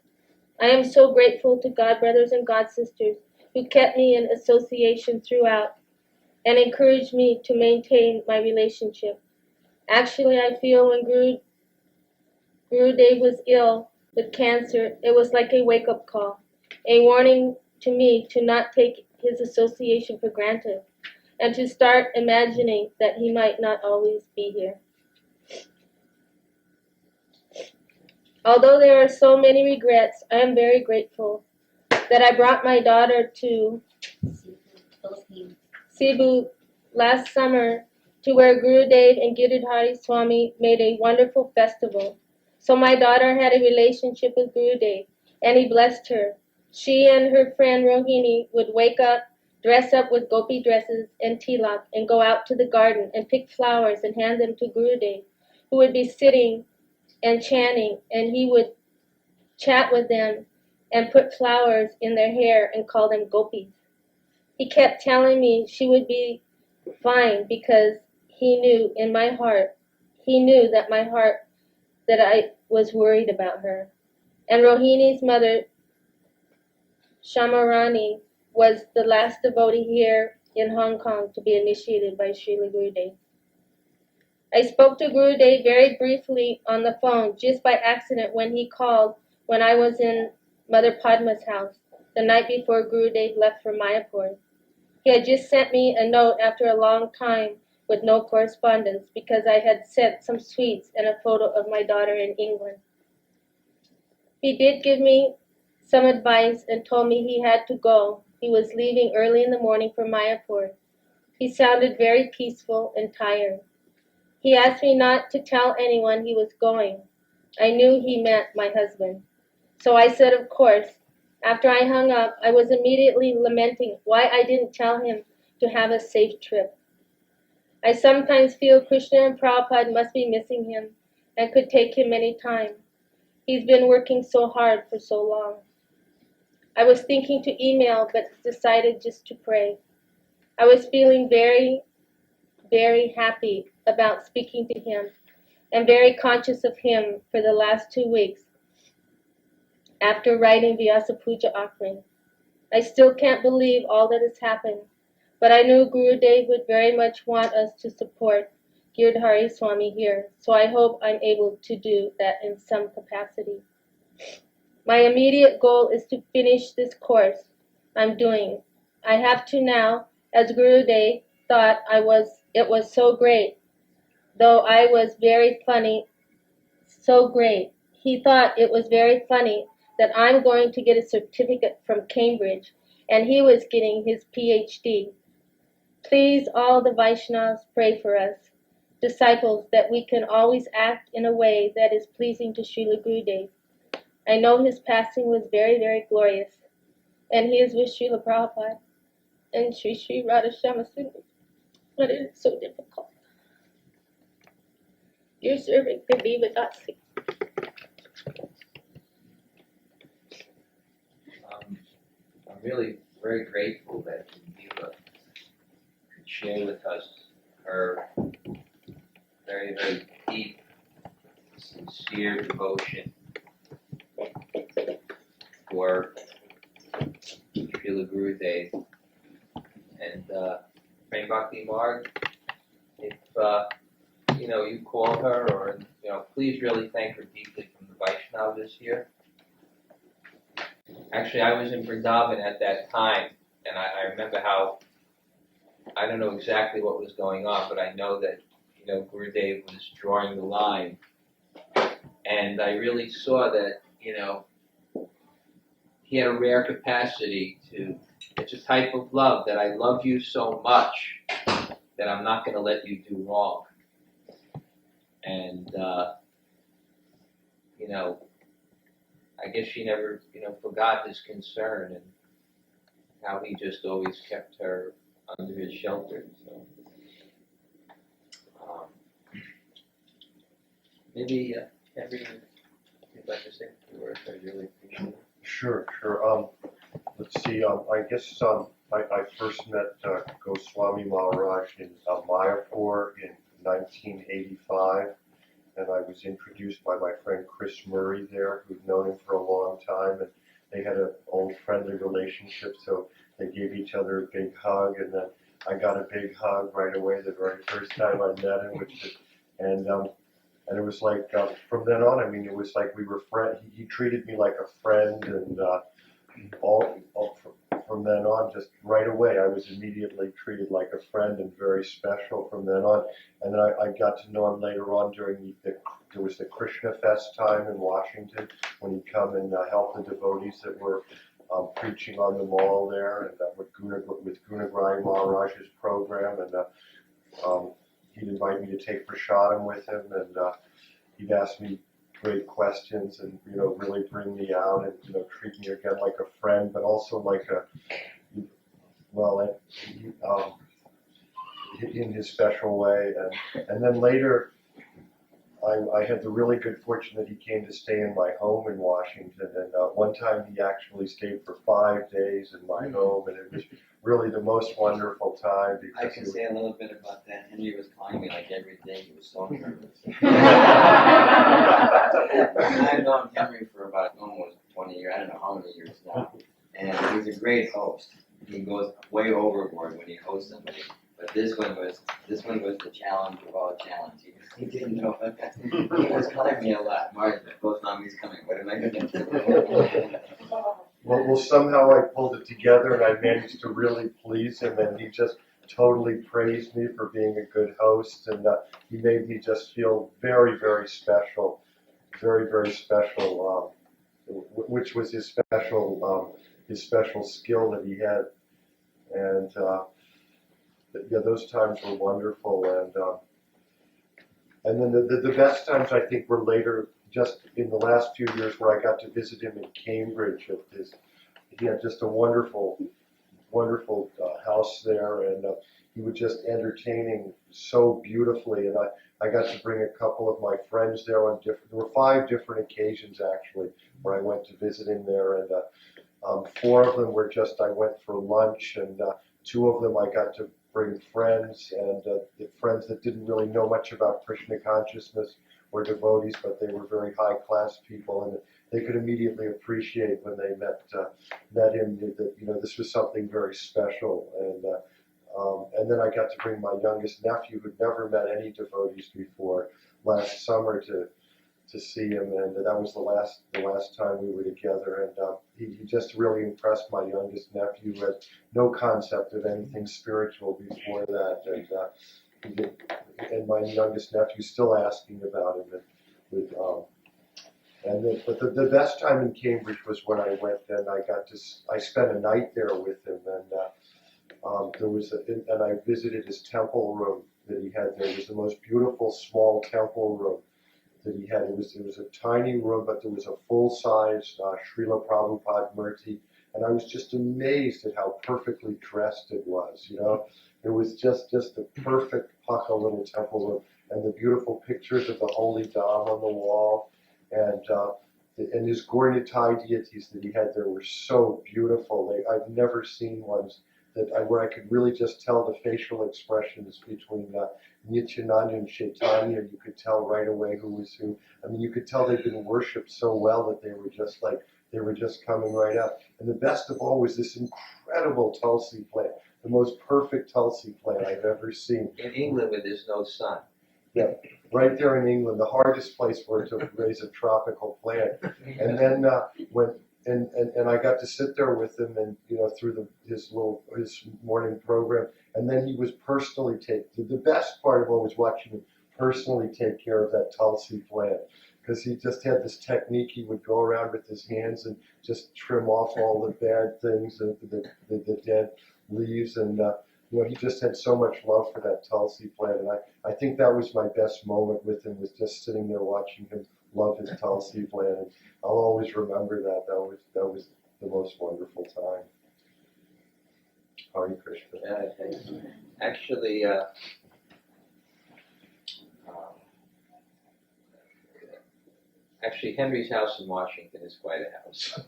I am so grateful to God brothers and God sisters who kept me in association throughout and encouraged me to maintain my relationship. Actually, I feel when Gurudev was ill with cancer, it was like a wake-up call, a warning to me to not take his association for granted and to start imagining that he might not always be here. Although there are so many regrets, I am very grateful that I brought my daughter to Cebu last summer, to where Gurudev and Giridhari Swami made a wonderful festival. So my daughter had a relationship with Gurudev, and he blessed her. She and her friend Rohini would wake up, dress up with gopi dresses and tilak, and go out to the garden and pick flowers and hand them to Gurudev, who would be sitting and chanting, and he would chat with them and put flowers in their hair and call them gopis. He kept telling me she would be fine because he knew in my heart, that I was worried about her. And Rohini's mother, Shamarani, was the last devotee here in Hong Kong to be initiated by Srila Gurudev. I spoke to Gurudev very briefly on the phone just by accident when he called when I was in Mother Padma's house the night before Gurudev left for Mayapur. He had just sent me a note after a long time with no correspondence because I had sent some sweets and a photo of my daughter in England. He did give me some advice and told me he had to go. He was leaving early in the morning for Mayapur. He sounded very peaceful and tired. He asked me not to tell anyone he was going. I knew he meant my husband. So I said, of course. After I hung up, I was immediately lamenting why I didn't tell him to have a safe trip. I sometimes feel Krishna and Prabhupada must be missing him and could take him any time. He's been working so hard for so long. I was thinking to email, but decided just to pray. I was feeling very, very happy about speaking to him and very conscious of him for the last 2 weeks after writing Vyasa Puja offering. I still can't believe all that has happened, but I knew Gurudev would very much want us to support Giridhari Swami here, so I hope I'm able to do that in some capacity. My immediate goal is to finish this course I'm doing. I have to now, as Gurudev thought it was so great, though I was very funny, so great. He thought it was very funny that I'm going to get a certificate from Cambridge, and he was getting his PhD. Please, all the Vaishnavas, pray for us, disciples, that we can always act in a way that is pleasing to Srila Gurudev. I know his passing was very, very glorious, and he is with Srila Prabhupada and Sri Radhashama Sundari. But it is so difficult. Your servant can be with us. I'm really very grateful that Eva could share with us her very, very deep, sincere devotion for Srila Gurudev. And Prem Bhakti Marg, if you call her, or please really thank her deeply from the Vaishnavas here. Actually, I was in Vrindavan at that time, and I remember how, I don't know exactly what was going on, but I know that Gurudev was drawing the line, and I really saw that he had a rare capacity to. It's a type of love that I love you so much that I'm not going to let you do wrong. And, I guess she never, forgot his concern and how he just always kept her under his shelter. So, maybe, Henry, you'd like to say a few words? I really appreciate it. Sure. Let's see. I guess I first met Goswami Maharaj in Mayapur in 1985, and I was introduced by my friend Chris Murray there, who'd known him for a long time, and they had an old friendly relationship, so they gave each other a big hug, and then I got a big hug right away the very first time I met him, and it was like from then on, I mean, it was like we were friends. He treated me like a friend, and from then on, just right away, I was immediately treated like a friend and very special from then on. And then I got to know him later on during there was the Krishna Fest time in Washington, when he'd come and help the devotees that were preaching on the mall there, and with Gunagrai Maharaj's program, and he'd invite me to take prasadam with him, and he'd ask me great questions, and really bring me out, and treat me again like a friend, but also like in his special way. And then later, I had the really good fortune that he came to stay in my home in Washington, and one time he actually stayed for 5 days in my home, and it was really the most wonderful time. I can say a little bit about that. Henry was calling me like every day. He was so nervous. I've known Henry for about almost 20 years. I don't know how many years now. And he's a great host. He goes way overboard when he hosts somebody. But this one was the challenge of all challenges. He didn't know about that. He was calling me a lot. Mark, Goswami's coming. What am I going to do? Well, somehow I pulled it together, and I managed to really please him, and he just totally praised me for being a good host, and he made me just feel very, very special, very, very special, which was his special skill that he had, and those times were wonderful, and then the best times I think were later. Just in the last few years, where I got to visit him in Cambridge, he had just a wonderful house there, and he was just entertaining so beautifully. And I got to bring a couple of my friends there on there were 5 different occasions actually where I went to visit him there, and 4 of them were just I went for lunch, and 2 of them I got to bring friends, and the friends that didn't really know much about Krishna consciousness were devotees, but they were very high-class people, and they could immediately appreciate when they met him that this was something very special. And then I got to bring my youngest nephew, who'd never met any devotees before, last summer to see him, and that was the last time we were together. And he just really impressed my youngest nephew, who had no concept of anything spiritual before that, and my youngest nephew's still asking about him. But the best time in Cambridge was when I went, and I spent a night there with him, and I visited his temple room that he had there. It was the most beautiful small temple room that he had. It was a tiny room, but there was a full-size Srila Prabhupada Murti and I was just amazed at how perfectly dressed it was. It was just a perfect Paka little temple room, and the beautiful pictures of the holy Dham on the wall, and his Gaurnitai deities that he had there were so beautiful. I've never seen ones where I could really just tell the facial expressions between Nityananda and Chaitanya. You could tell right away who was who. I mean, you could tell they'd been worshipped so well that they were just coming right out. And the best of all was this incredible Tulsi plant, the most perfect Tulsi plant I've ever seen. In England, where there's no sun. Yeah, right there in England, the hardest place for it to raise a tropical plant. And then and I got to sit there with him, and through his morning program, and then he was personally the best part of all was watching him personally take care of that Tulsi plant, because he just had this technique. He would go around with his hands and just trim off all the bad things, the dead leaves, and he just had so much love for that Tulsi plant, and I think that was my best moment with him, was just sitting there watching him love his Tulsi plant, and I'll always remember that. That was the most wonderful time. Hare Krishna. Actually, Henry's house in Washington is quite a house.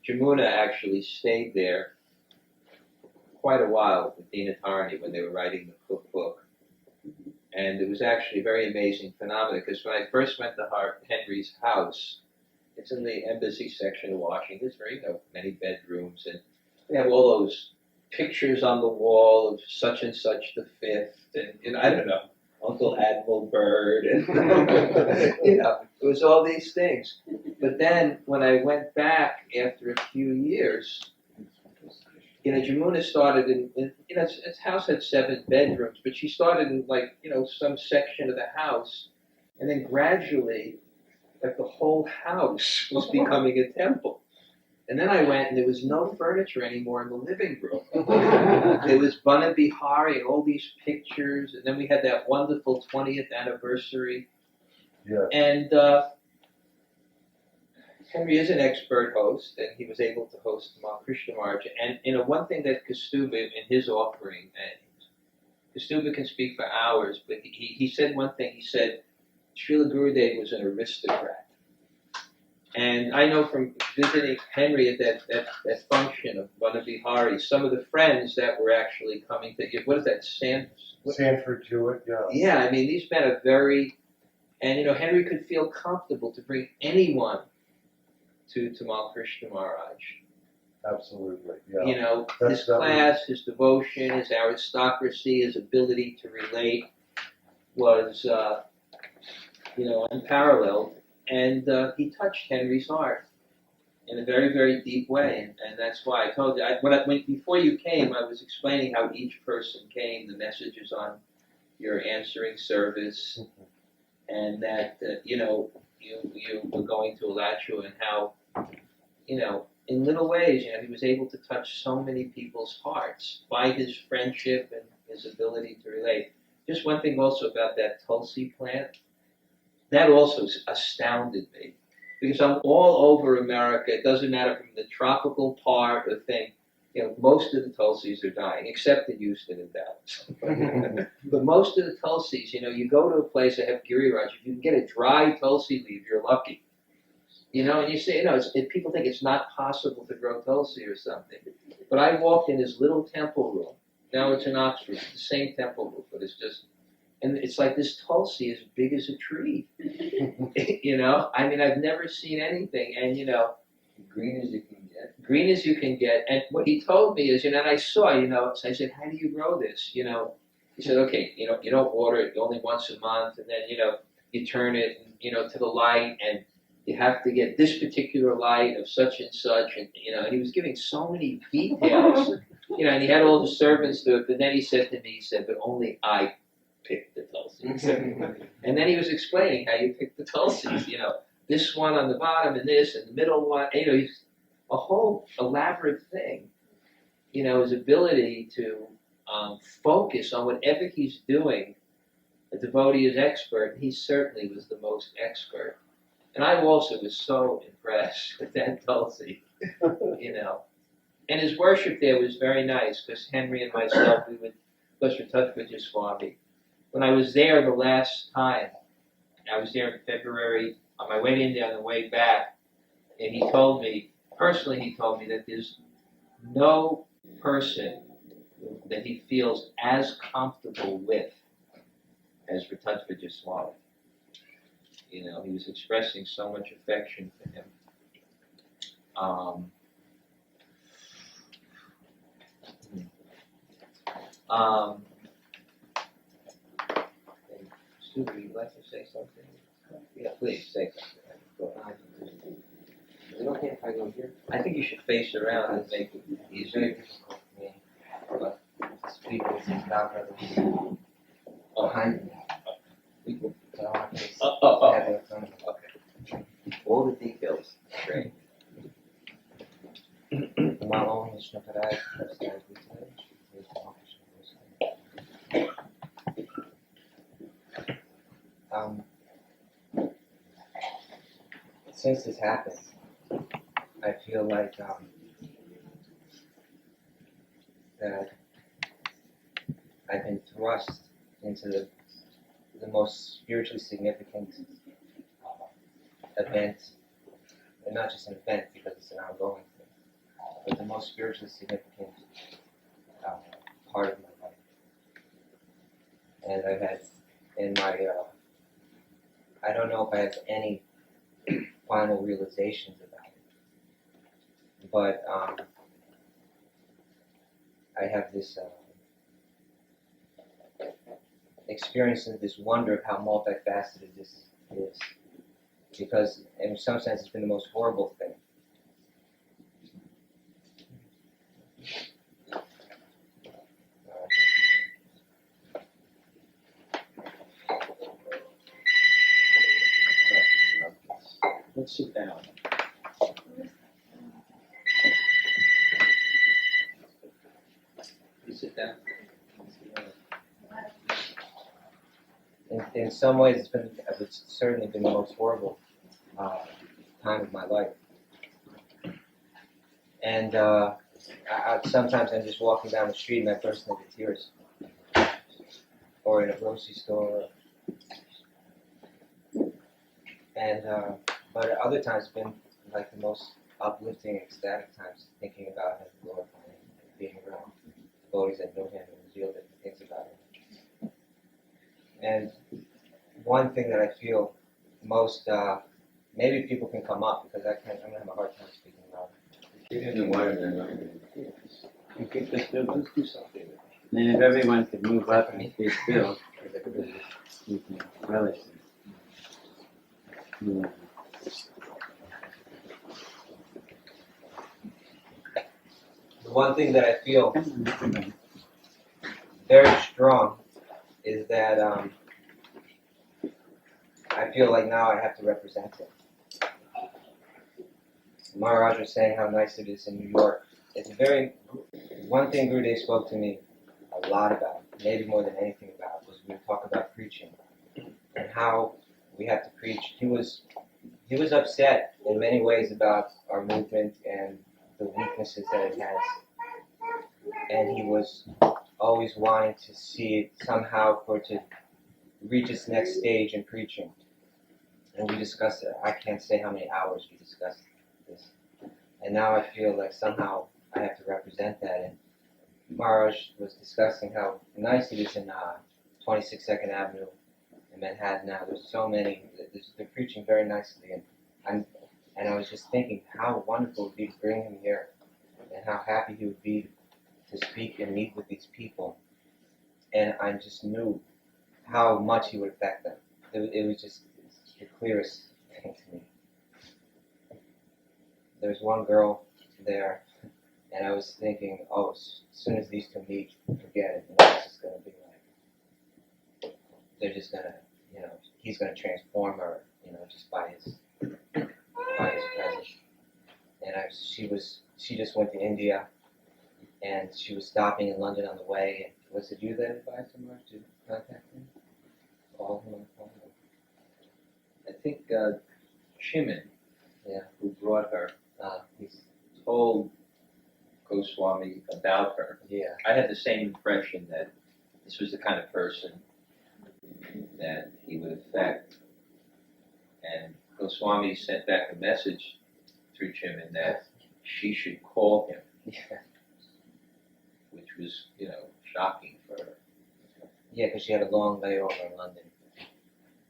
Jamuna actually stayed there quite a while with Dina Tarani when they were writing the cookbook. And it was actually a very amazing phenomenon, because when I first went to Henry's house, it's in the embassy section of Washington. There's many bedrooms, and they have all those pictures on the wall of such and such the fifth, and I don't know, Uncle Admiral Byrd, and it was all these things. But then when I went back after a few years, Jamuna started his house had 7 bedrooms, but she started in some section of the house, and then gradually, the whole house was becoming a temple. And then I went, and there was no furniture anymore in the living room. There was Bana Bihari and all these pictures, and then we had that wonderful 20th anniversary. Yeah. And Henry is an expert host, and he was able to host Tamal Krishna Maharaj. And one thing that Kastuba, in his offering, and Kastuba can speak for hours, but he said one thing. He said, Srila Gurudev was an aristocrat. And I know from visiting Henry at that function of Bana Bihari, some of the friends that were actually coming to, what is that, Sanford Jewett, yeah. Yeah, I mean, these men are very, and Henry could feel comfortable to bring anyone to Tamal Krishna Maharaj. Absolutely, yeah. His class, his devotion, his aristocracy, his ability to relate was, unparalleled. And he touched Henry's heart in a very, very deep way. And that's why I told you, before you came, I was explaining how each person came, the messages on your answering service, and that, you were going to Alachua, and how, in little ways, he was able to touch so many people's hearts by his friendship and his ability to relate. Just one thing also about that Tulsi plant, that also astounded me, because I'm all over America. It doesn't matter from the tropical part or thing. Most of the Tulsis are dying, except in Houston and Dallas. But most of the Tulsis, you go to a place that have Giriraj, if you can get a dry Tulsi leaf, you're lucky. And you say, people think it's not possible to grow Tulsi or something. But I walked in this little temple room. Now it's in Oxford. It's the same temple room, but it's just, and it's like this Tulsi is as big as a tree. I mean, I've never seen anything. And, Green as you can get. Green as you can get. And what he told me is, and I saw, so I said, how do you grow this? He said, okay, you don't water it only once a month, and then, you turn it, to the light, and you have to get this particular light of such and such, and he was giving so many details, and he had all the servants do it, but then he said to me, but only I picked the Tulsis. And then he was explaining how you pick the Tulsis, this one on the bottom, and this, and the middle one, he's a whole elaborate thing, his ability to focus on whatever he's doing. A devotee is expert, and he certainly was the most expert. And I also was so impressed with that Tulsi. you know. And his worship there was very nice, because Henry and myself, we would, because Reminiscence Swami. When I was there the last time, I was there in February, on my way to India, on the way back, and he told me, personally he told me that there's no person that he feels as comfortable with as Reminiscence Swami. You know, he was expressing so much affection for him. Sue, would you like to say something? Yeah, please say something. Go ahead. Is it okay if I go here? I think you should face around and make it It's easier. very difficult for me to speak with these brothers behind me. So I want to have it on. Okay. All the details. Great. Tamal Krishna Since this happened, I feel like that I've been thrust into the most spiritually significant event, and not just an event because it's an ongoing thing, but the most spiritually significant part of my life. And I've had in my, I don't know if I have any final realizations about it, but I have this experience of this wonder of how multifaceted this is, because in some sense it's been the most horrible thing. Let's sit down. You sit down. In some ways, it's certainly been the most horrible time of my life. And sometimes I'm just walking down the street and I burst into tears, or in a grocery store. And but at other times, it's been like the most uplifting, ecstatic times, thinking about him, glorifying him, being around devotees that know him and reveal different things about him. And one thing that I feel most, maybe people can come up because I'm going to have a hard time speaking about it. Give him the water, then you can just do something. And if everyone could move up and be still, you can relish it. Yeah. The one thing that I feel very strong is that I feel like now I have to represent him. Maharaj was saying how nice it is in New York. It's one thing Gurudev spoke to me a lot about, maybe more than anything about, was we talk about preaching and how we have to preach. He was upset in many ways about our movement and the weaknesses that it has. And he was always wanting to see it somehow to reach its next stage in preaching. And we discussed it. I can't say how many hours we discussed this. And now I feel like somehow I have to represent that. And Maharaj was discussing how nice it is in 22nd Avenue in Manhattan now. There's so many. They're preaching very nicely. And I was just thinking how wonderful it would be to bring him here and how happy he would be to speak and meet with these people. And I just knew how much he would affect them. It was just the clearest thing to me. There's one girl there, and I was thinking, oh, as soon as these two meet, forget it. And it's just going to be like, they're just going to, he's going to transform her, just by his presence. And she just went to India, and she was stopping in London on the way. And was it you that advised him to contact him? Call him on the phone? I think Shimon, Yeah. who brought her, He's Goswami about her. Yeah. I had the same impression that this was the kind of person that he would affect. And Goswami sent back a message through Chiman that she should call him, Yeah. which was, shocking for her. Yeah, because she had a long layover in London,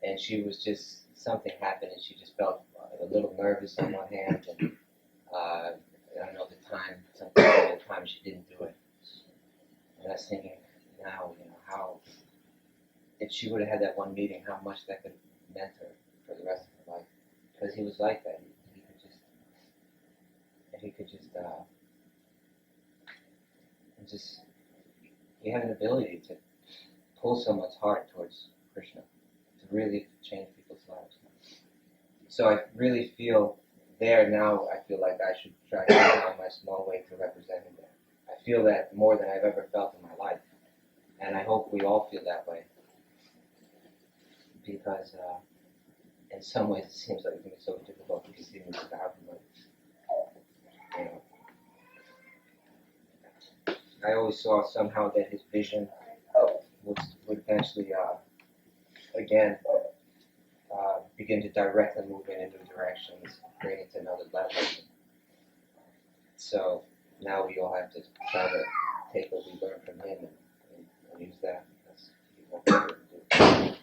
and she was just, something happened, and she just felt a little nervous on one hand, and I don't know the time, something at the time she didn't do it. And I was thinking, now, how, if she would have had that one meeting, how much that could have meant her for the rest of her life. Because he was like that. He had an ability to pull someone's heart towards Krishna, to really change people's lives. So I really feel there now, I feel like I should try to find my small way to represent him there. I feel that more than I've ever felt in my life. And I hope we all feel that way. Because in some ways it seems like it's so difficult to see him as powerful. I always saw somehow that his vision would eventually, again, begin to direct the movement in new directions, bring it to another level. So now we all have to try to take what we learned from him and use that. That's what we're going to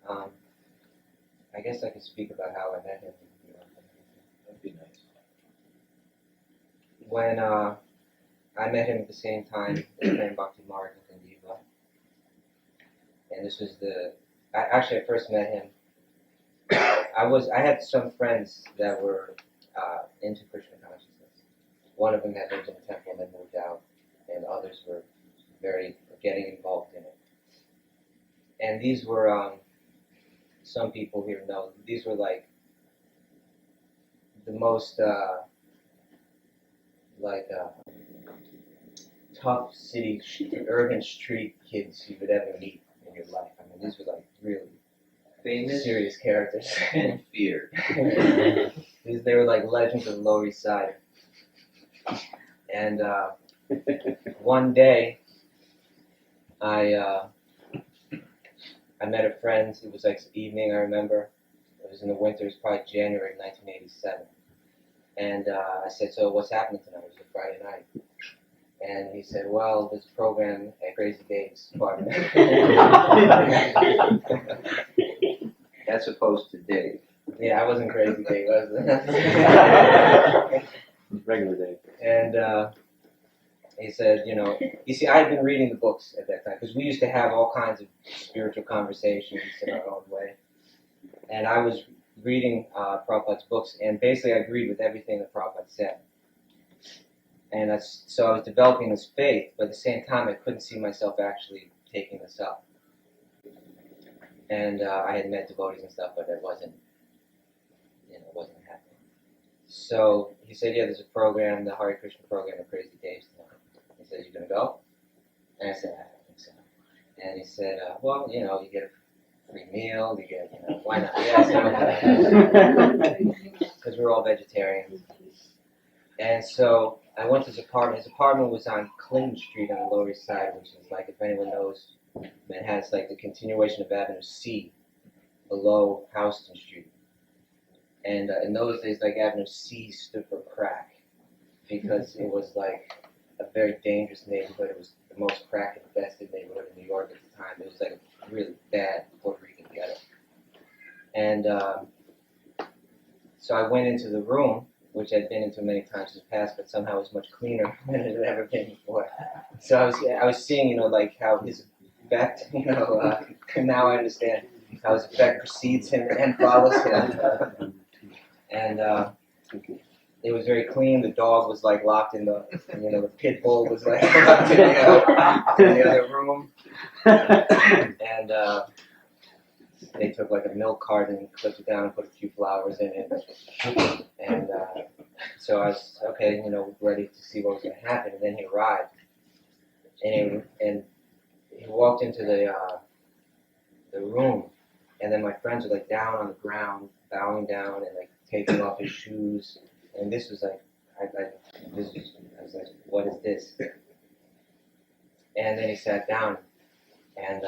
do. I guess I could speak about how I met him. That'd be nice. When I met him at the same time as playing Bhakti Marg in Diva. And this was I first met him. I had some friends that were into Krishna Consciousness. One of them had lived in the temple and then moved out, and others were getting involved in it. And these were, some people here know, these were like the most, tough city, urban street kids you would ever meet in your life. I mean, these were like really Famous serious characters. and feared. They were like legends of the Lower East Side. And one day, I met a friend. It was like evening, I remember. It was in the winter. It was probably January 1987. And I said, so what's happening tonight? It was a Friday night. And he said, well, there's a program at Crazy Dave's apartment. As opposed to Dave. Yeah, I wasn't Crazy Dave, was Regular day. And he said, you see, I had been reading the books at that time, because we used to have all kinds of spiritual conversations in our own way. And I was reading Prabhupada's books, and basically I agreed with everything that Prabhupada said. And so I was developing this faith, but at the same time I couldn't see myself actually taking this up. And I had met devotees and stuff, but it wasn't happening. So he said, yeah, there's a program, the Hare Krishna program at Crazy Dave's tonight. He said, you gonna go? And I said, I don't think so. And he said, well, you get a free meal, you get, why not? Yeah, because we're all vegetarians. And so I went to his apartment. His apartment was on Clinton Street on the Lower East Side, which is like, if anyone knows, Manhattan's like the continuation of Avenue C below Houston Street. And in those days, like Avenue C stood for crack because it was like a very dangerous neighborhood. It was the most crack-infested neighborhood in New York at the time. It was like a really bad Puerto Rican ghetto. And so I went into the room, which I'd been into many times in the past, but somehow it was much cleaner than it had ever been before. So I was seeing, like how his effect, now I understand how his effect precedes him and follows him. And it was very clean. The dog was like locked in the pit bull was like locked in the other room. And they took like a milk carton and clipped it down and put a few flowers in it. And so I was, okay, ready to see what was going to happen. And then he arrived. And he walked into the room. And then my friends were like down on the ground, bowing down and like taking off his shoes. And this was like I was like, what is this? And then he sat down, and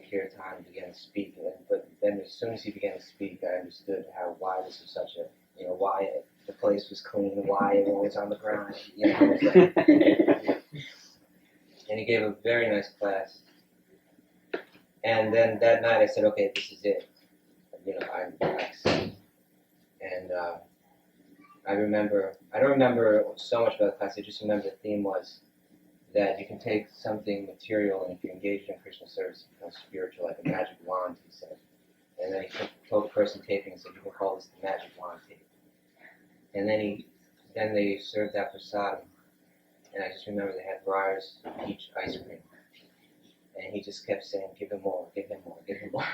Kirtan began to speak. But then as soon as he began to speak, I understood why this was such a, why the place was clean, why everyone was on the ground. It was like, and he gave a very nice class. And then that night I said, okay, this is it. I'm accept. And I don't remember so much about the class, I just remember the theme was that you can take something material and if you engage in Krishna service, it becomes spiritual, like a magic wand, he said. And then he told the person taping and said, you can call this the magic wand tape. And then they served that prasadam. And I just remember they had Briar's peach ice cream. And he just kept saying, give him more, give him more, give him more.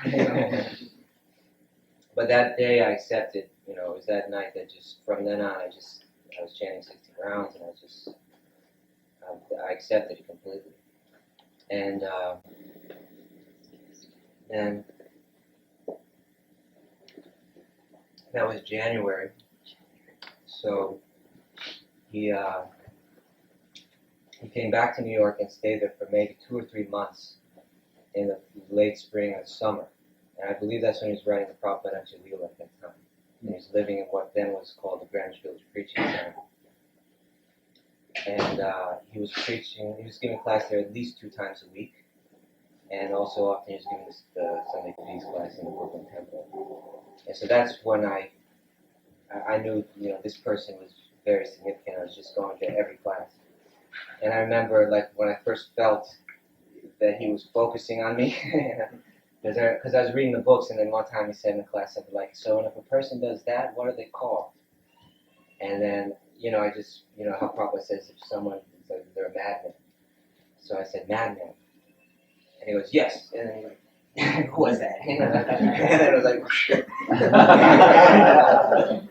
But that day I accepted, it was that night that just, from then on, I was chanting 60 rounds and I accepted it completely. And then that was January. So he came back to New York and stayed there for maybe 2 or 3 months in the late spring and summer. And I believe that's when he was writing the Prabhupada Anjalila at that time. And he was living in what then was called the Greenwich Village Preaching Center. And he was giving class there at least 2 times a week. And also often he was giving the Sunday Feast class in the Brooklyn Temple. And so that's when I knew, this person was very significant. I was just going to every class. And I remember, when I first felt that he was focusing on me, because I was reading the books, and then one time he said in the class something like, so and if a person does that, what are they called? And then, I just, how Prabhupada says if someone, they're a madman. So I said, madman. And he goes, yes. And then he like, who was that? And then I was like,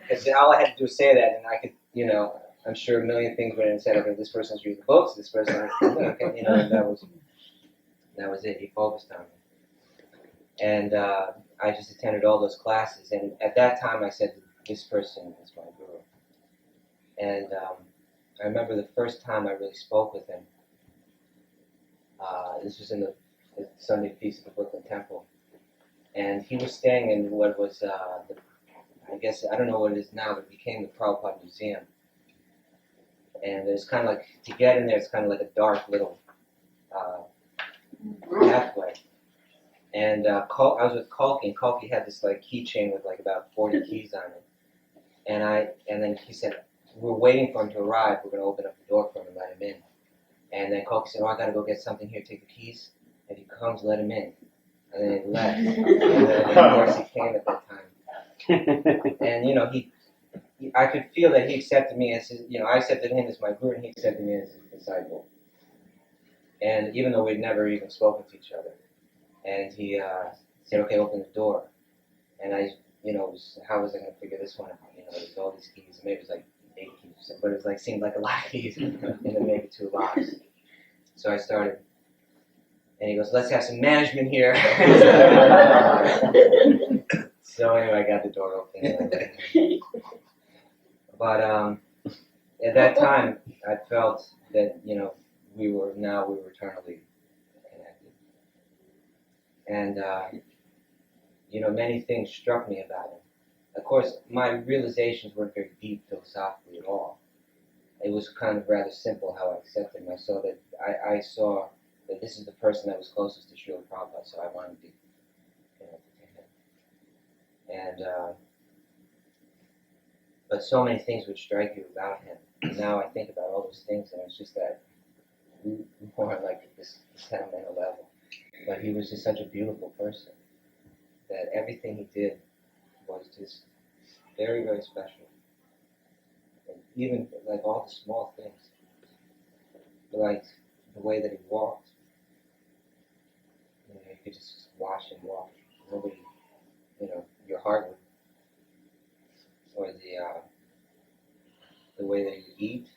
because all I had to do was say that, and I could, I'm sure a million things went in and said, okay, this person's reading books, this person, and that was it. He focused on me. And I just attended all those classes, and at that time I said, this person is my guru. And I remember the first time I really spoke with him, this was in the Sunday Feast of the Brooklyn Temple, and he was staying in what was, I guess, I don't know what it is now, but it became the Prabhupada Museum. And it's kind of like, to get in there, it's kind of like a dark little pathway. And I was with Kalki, and Kalki had this keychain with about 40 keys on it. And then he said, we're waiting for him to arrive, we're going to open up the door for him and let him in. And then Kalki said, I got to go get something here, take the keys. If he comes, let him in. And then he left. And then, of course, he came at that time. And, I could feel that he accepted me as his, I accepted him as my guru, and he accepted me as his disciple. And even though we'd never even spoken to each other. And he said, okay, open the door. And I, how was I going to figure this one out? There's all these keys, maybe it was 8 keys, but it was seemed like a lot of keys, and then maybe 2 locks. So I started, and he goes, let's have some management here. So anyway, I got the door open. But at that time, I felt that, we were eternally connected. And, many things struck me about him. Of course, my realizations weren't very deep philosophically at all. It was kind of rather simple how I accepted him. I saw that this is the person that was closest to Srila Prabhupada, so I wanted to be connected to him. And, but so many things would strike you about him. And now I think about all those things, and it's just that more on this sentimental level. But he was just such a beautiful person that everything he did was just very, very special. And even all the small things, like the way that he walked. You could just watch him walk. Nobody, your heart would. Or the way that he would eat.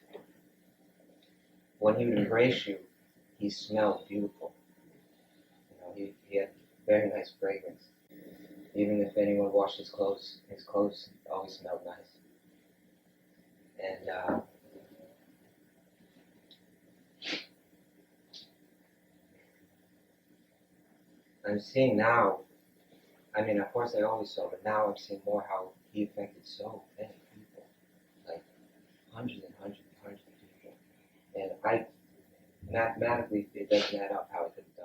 When he would embrace you, he smelled beautiful. He had very nice fragrance. Even if anyone washed his clothes always smelled nice. And I'm seeing now, I mean, of course I always saw, but now I'm seeing more how he affected so many people, like hundreds and hundreds and hundreds of people. And mathematically, it doesn't add up how it could have